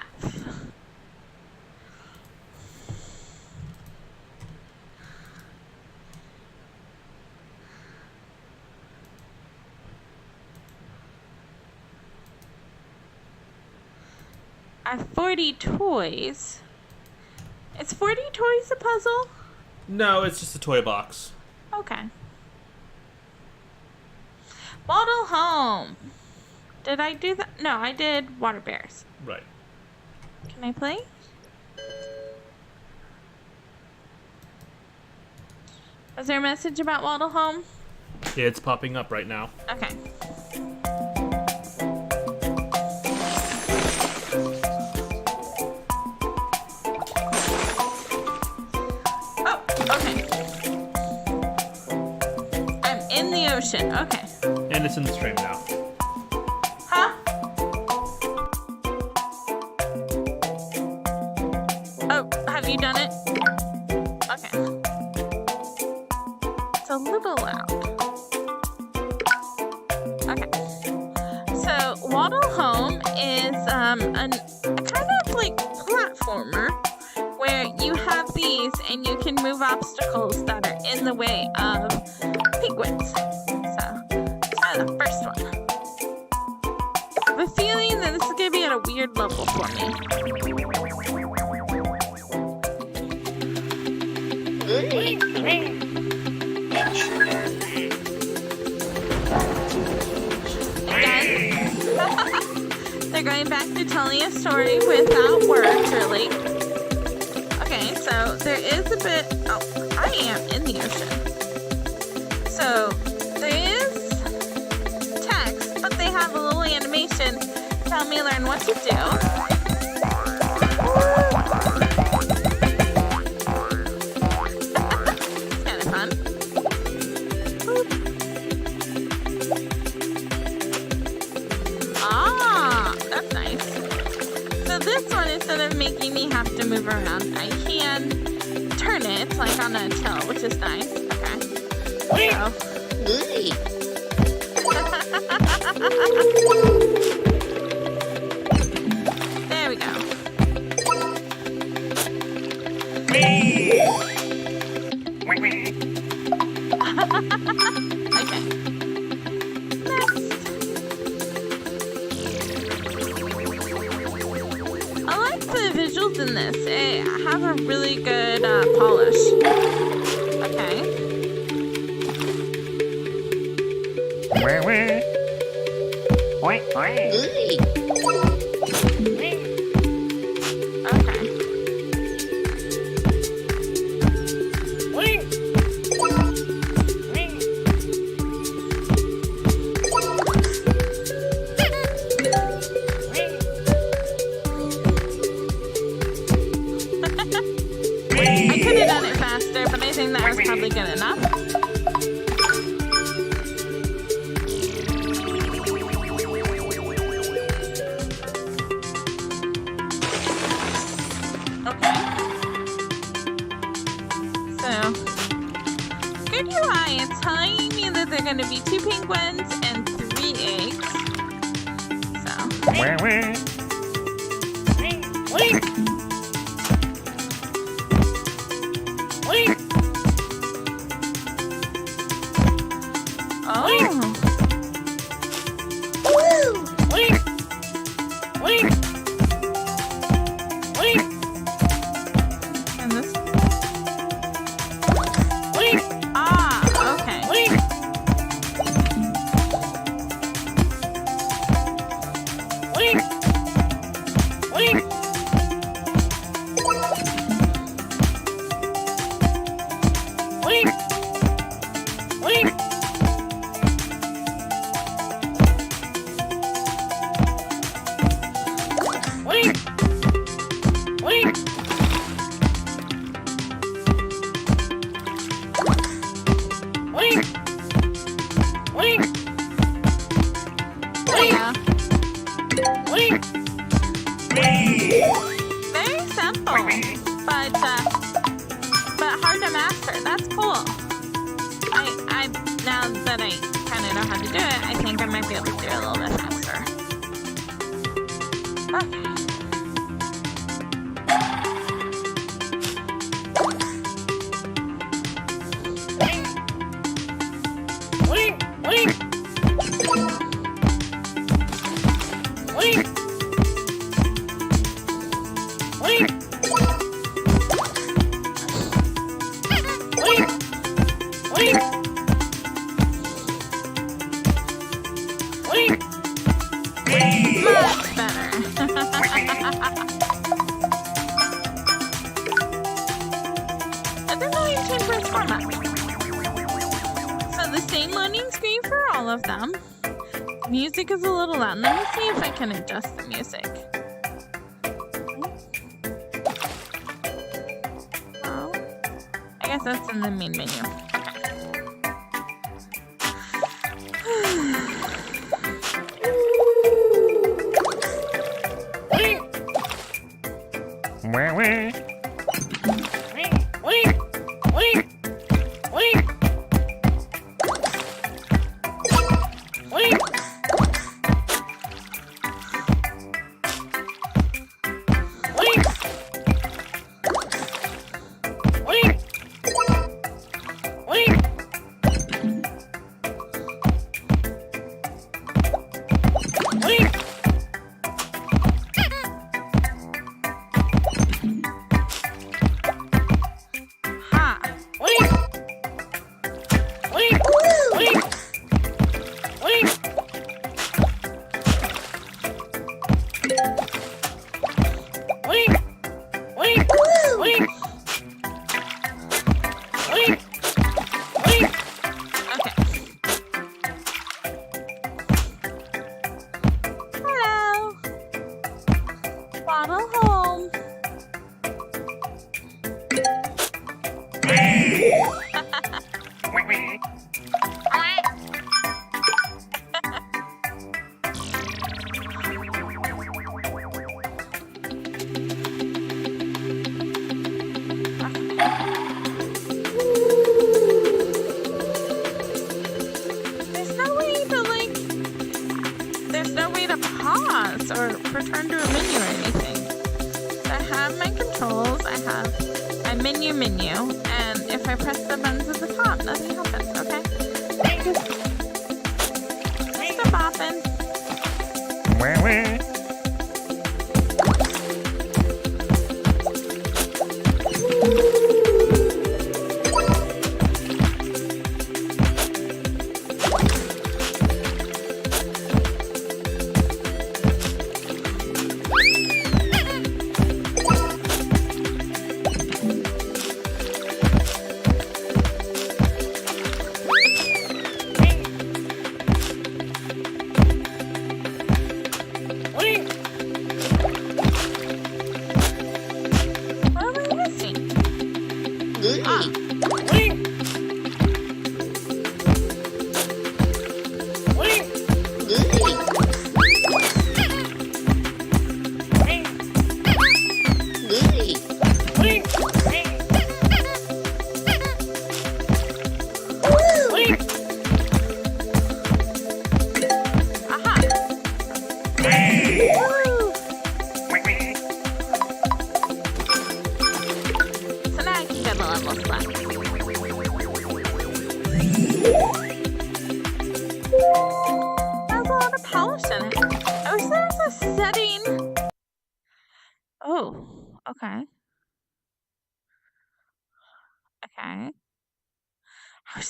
I have 40 toys. Is 40 toys a puzzle? No, it's just a toy box. Okay. Waddle Home. Did I do that? No, I did Water Bears. Right. Can I play? Was there a message about Waddle Home? Yeah, it's popping up right now. Okay. Oh, okay. I'm in the ocean. Okay. And it's in the stream now. Huh? Oh, have you done it? Okay. It's a little loud. Okay. So, Waddle Home is a kind of like platformer where you have these and you can move obstacles that are in the way of penguins. The first one. I have a feeling that this is going to be at a weird level for me. Again, they're going back to telling a story without words, really. Okay, so there is a bit... Oh, I am in the ocean. So, there is but they have a little animation to help me learn what to do. It's kind of fun. Ah, that's nice. So this one, instead of making me have to move around, I can turn it like on a tilt, which is nice. Okay. So. There we go. Okay. Next. I like the visuals in this. It has a really good polish. Okay. I could have done it faster, but I think that was probably good enough. Okay. So, good UI. It's telling me that they're going to be 2 penguins and 3 eggs. So. Wait! that I kind of know how to do it, I think I might be able to do it a little bit faster. Okay. Music is a little loud. Let me see if I can adjust the music. Oh, I guess that's in the main menu. Waddle Home. Or return to a menu or anything. So I have my controls, I have my menu, and if I press the buttons at the top, nothing happens, okay? Just a bopping.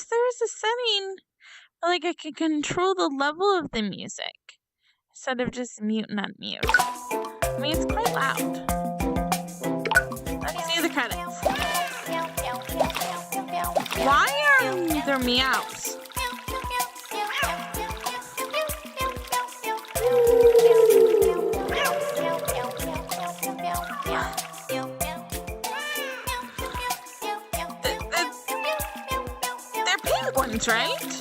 There's a setting like I can control the level of the music instead of just mute and unmute. I mean, it's quite loud. Let's see the credits. Why are there meows? They're penguins, right?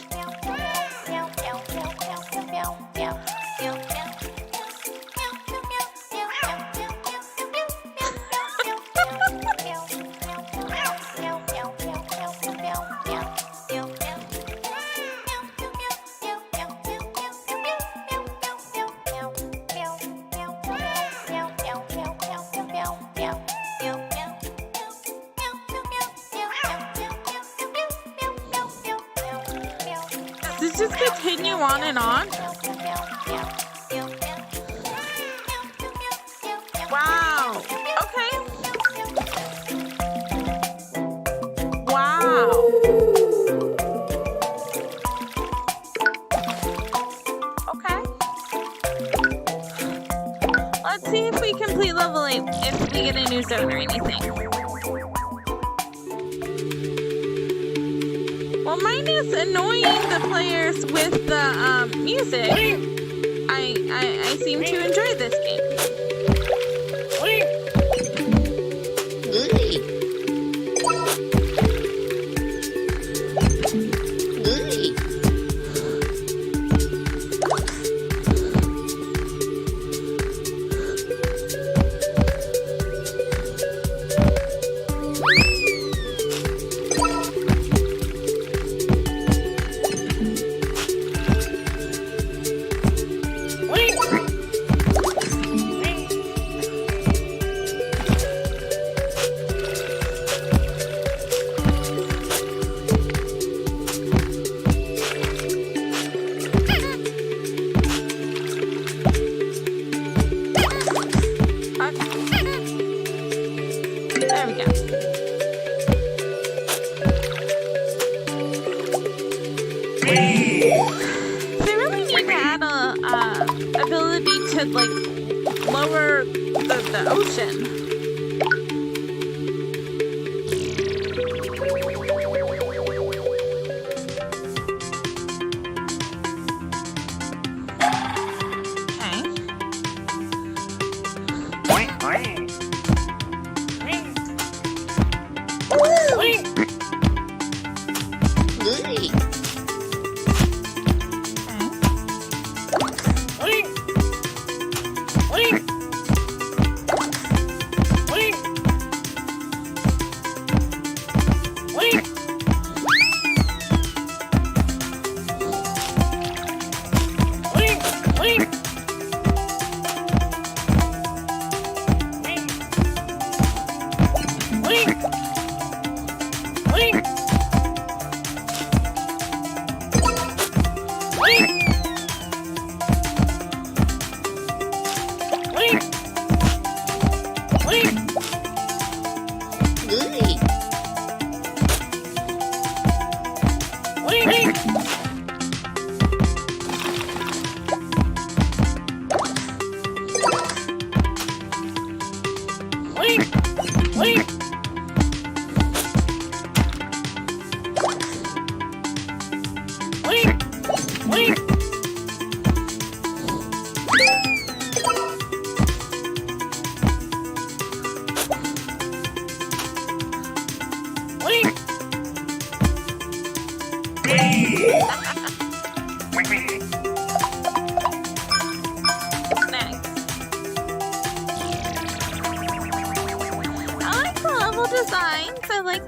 it just continue on and on? Wow. Okay. Wow. Okay. Let's see if we complete level 8, if we get a new zone or anything. Well, minus annoying the players with the music, I seem to enjoy this game. There we go. They really need to add a ability to like lower the ocean.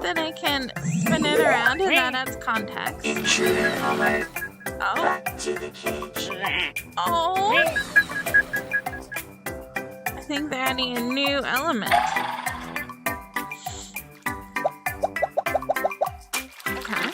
That I can spin it around and that adds context. Oh. I think they're adding a new element. Okay.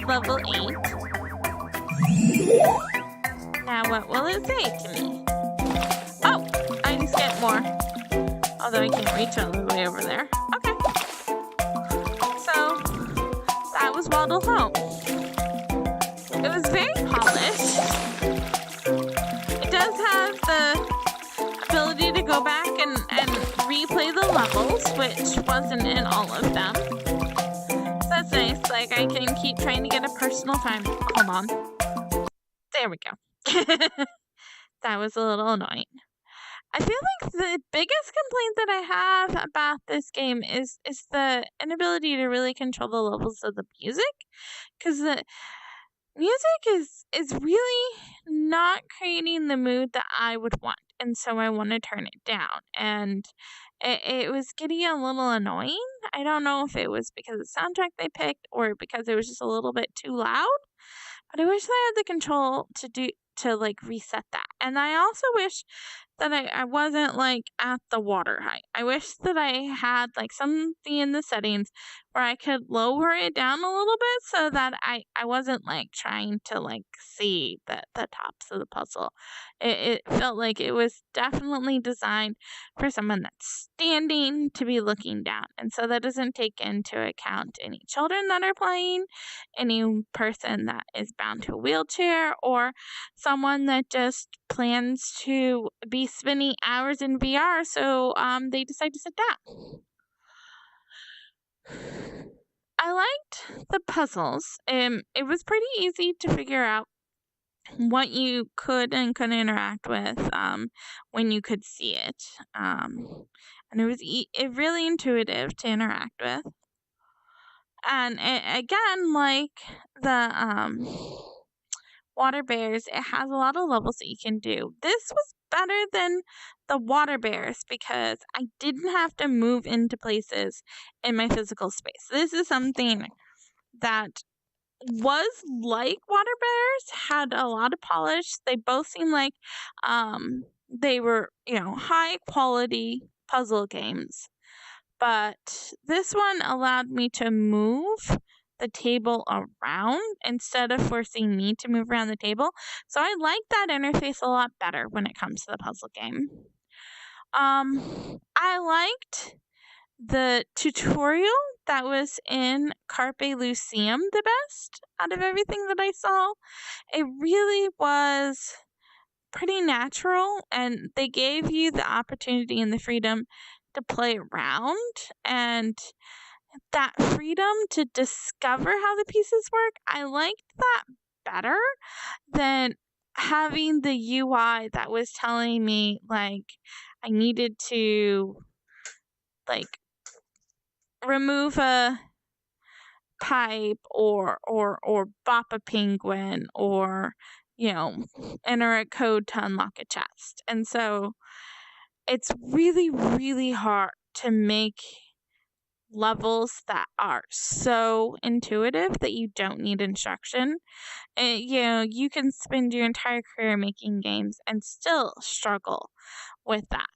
Level 8. Now what will it say to me? Oh, I just get more. Although I can't reach all the way over there. Okay. So, that was Waddle Home. It was very polished. It does have the ability to go back and replay the levels, which wasn't in all of them. nice. Like, I can keep trying to get a personal time. Hold on. There we go. That was a little annoying. I feel like the biggest complaint that I have about this game is the inability to really control the levels of the music, because the music is really not creating the mood that I would want, and so I want to turn it down, and it was getting a little annoying. I don't know if it was because of the soundtrack they picked or because it was just a little bit too loud, but I wish I had the control to like reset that. And I also wish that I wasn't like at the water height. I wish that I had like something in the settings where I could lower it down a little bit so that I wasn't like trying to like see the tops of the puzzle. It felt like it was definitely designed for someone that's standing to be looking down. And so that doesn't take into account any children that are playing, any person that is bound to a wheelchair, or someone that just plans to be spending hours in VR, so they decide to sit down. I liked the puzzles. It was pretty easy to figure out what you could and couldn't interact with when you could see it. And it was really intuitive to interact with. And again, like the water bears, it has a lot of levels that you can do. This was better than the water bears because I didn't have to move into places in my physical space. This is something that was like water bears, had a lot of polish. They both seemed like they were, high quality puzzle games. But this one allowed me to move the table around instead of forcing me to move around the table. So I like that interface a lot better when it comes to the puzzle game. I liked the tutorial that was in Carpe Lucem the best out of everything that I saw. It really was pretty natural, and they gave you the opportunity and the freedom to play around, and that freedom to discover how the pieces work, I liked that better than having the UI that was telling me like I needed to like remove a pipe or bop a penguin or enter a code to unlock a chest. And so it's really, really hard to make levels that are so intuitive that you don't need instruction. And, you can spend your entire career making games and still struggle with that.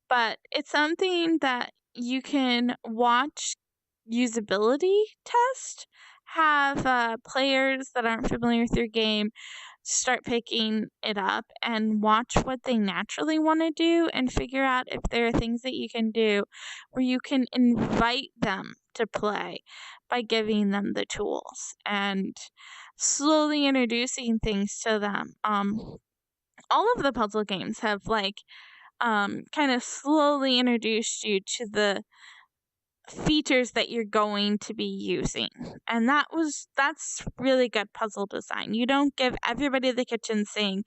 But it's something that you can watch usability test, have players that aren't familiar with your game start picking it up and watch what they naturally want to do and figure out if there are things that you can do where you can invite them to play by giving them the tools and slowly introducing things to them. All of the puzzle games have kind of slowly introduced you to the features that you're going to be using, and that's really good puzzle design. You don't give everybody the kitchen sink.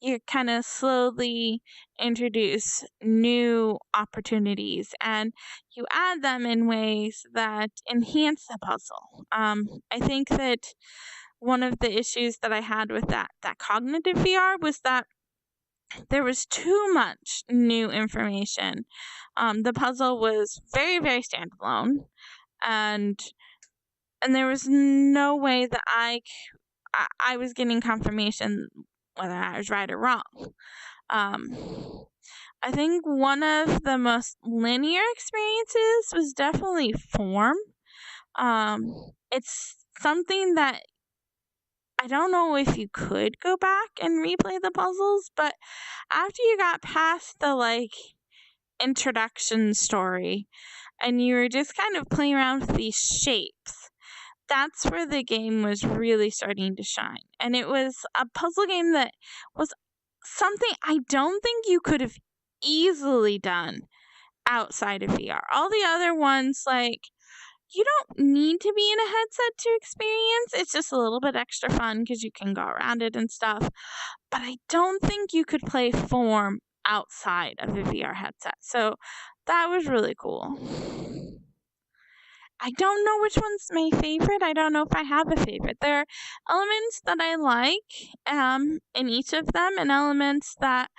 You kind of slowly introduce new opportunities and you add them in ways that enhance the puzzle. I think that one of the issues that I had with that cognitive VR was that there was too much new information. The puzzle was very, very standalone, and there was no way that I was getting confirmation whether I was right or wrong. I think one of the most linear experiences was definitely form. It's something that I don't know if you could go back and replay the puzzles, but after you got past the introduction story and you were just kind of playing around with these shapes, that's where the game was really starting to shine. And it was a puzzle game that was something I don't think you could have easily done outside of VR. All the other ones, you don't need to be in a headset to experience. It's just a little bit extra fun because you can go around it and stuff. But I don't think you could play Form outside of a VR headset. So that was really cool. I don't know which one's my favorite. I don't know if I have a favorite. There are elements that I like in each of them, and elements that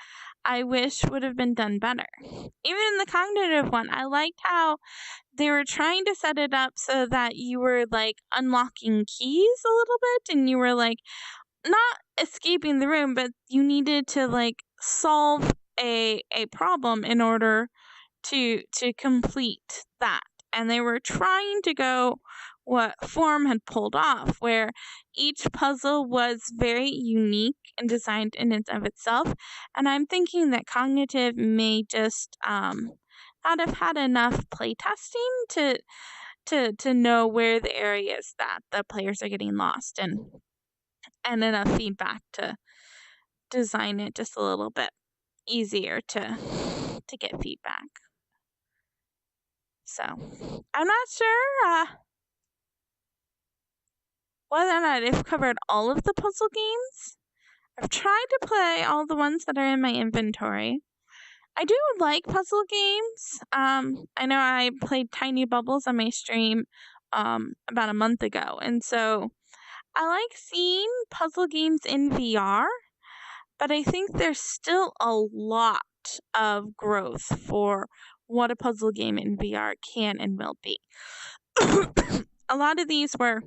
I wish would have been done better. Even in the cognitive one, I liked how they were trying to set it up so that you were like unlocking keys a little bit, and you were like not escaping the room, but you needed to like solve a problem in order to complete that. And they were trying to go what Form had pulled off, where each puzzle was very unique and designed in and of itself. And I'm thinking that cognitive may just not have had enough playtesting to know where the areas that the players are getting lost, and enough feedback to design it just a little bit easier to get feedback. So, I'm not sure whether or not I've covered all of the puzzle games. I've tried to play all the ones that are in my inventory. I do like puzzle games. I know I played Tiny Bubbles on my stream about a month ago, and so I like seeing puzzle games in VR, but I think there's still a lot of growth for what a puzzle game in VR can and will be. A lot of these were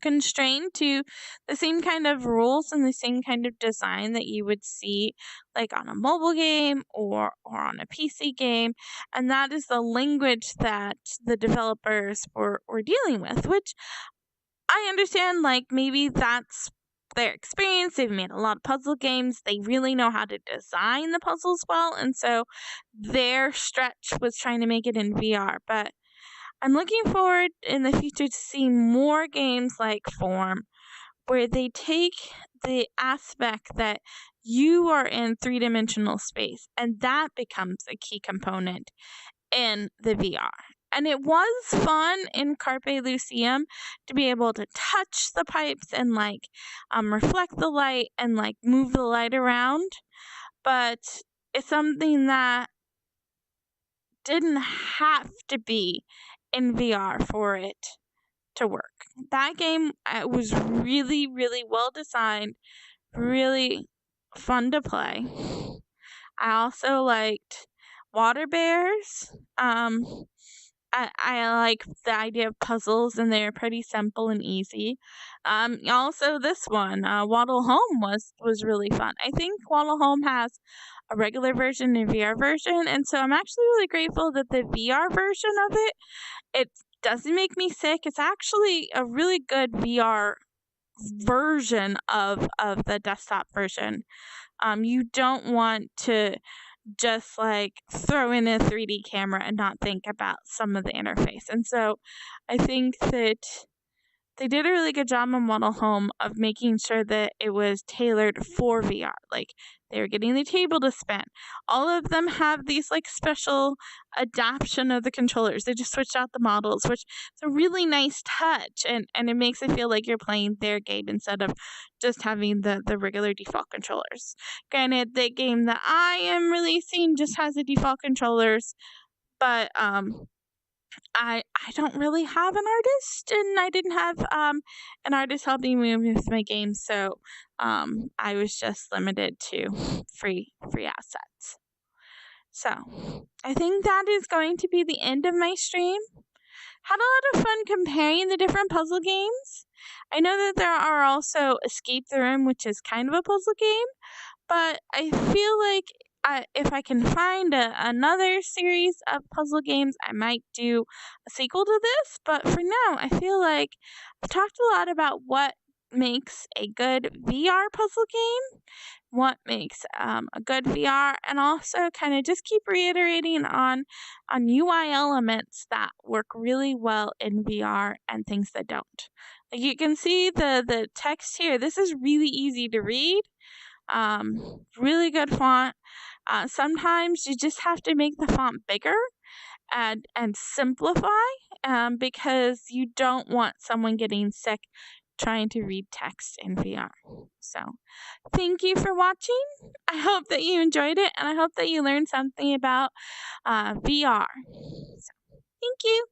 constrained to the same kind of rules and the same kind of design that you would see like on a mobile game or on a PC game, and that is the language that the developers were dealing with, which I understand, like maybe that's their experience. They've made a lot of puzzle games. They really know how to design the puzzles well, and so their stretch was trying to make it in VR. But I'm looking forward in the future to see more games like Form, where they take the aspect that you are in three-dimensional space, and that becomes a key component in the VR. And it was fun in Carpe Lucem to be able to touch the pipes and like reflect the light and like move the light around. But it's something that didn't have to be in VR for it to work. That game was really, really well designed, really fun to play. I also liked Water Bears. I like the idea of puzzles, and they're pretty simple and easy. Also, this one, Waddle Home, was really fun. I think Waddle Home has a regular version and VR version, and so I'm actually really grateful that the VR version of it doesn't make me sick. It's actually a really good VR version of the desktop version. You don't want to just like throw in a 3D camera and not think about some of the interface. And so I think that they did a really good job on Waddle Home of making sure that it was tailored for VR. Like they were getting the table to spin. All of them have these like special adaptation of the controllers. They just switched out the models, which is a really nice touch, and it makes it feel like you're playing their game instead of just having the regular default controllers. Granted, the game that I am releasing just has the default controllers, but I don't really have an artist, and I didn't have an artist helping me with my game, so I was just limited to free assets. So I think that is going to be the end of my stream. Had a lot of fun comparing the different puzzle games. I know that there are also Escape the Room, which is kind of a puzzle game, but I feel like if I can find another series of puzzle games, I might do a sequel to this. But for now, I feel like I've talked a lot about what makes a good VR puzzle game, what makes a good VR, and also kind of just keep reiterating on UI elements that work really well in VR and things that don't. Like you can see the text here. This is really easy to read. Really good font. Sometimes you just have to make the font bigger, and simplify, because you don't want someone getting sick trying to read text in VR. So thank you for watching. I hope that you enjoyed it, and I hope that you learned something about VR. So, thank you.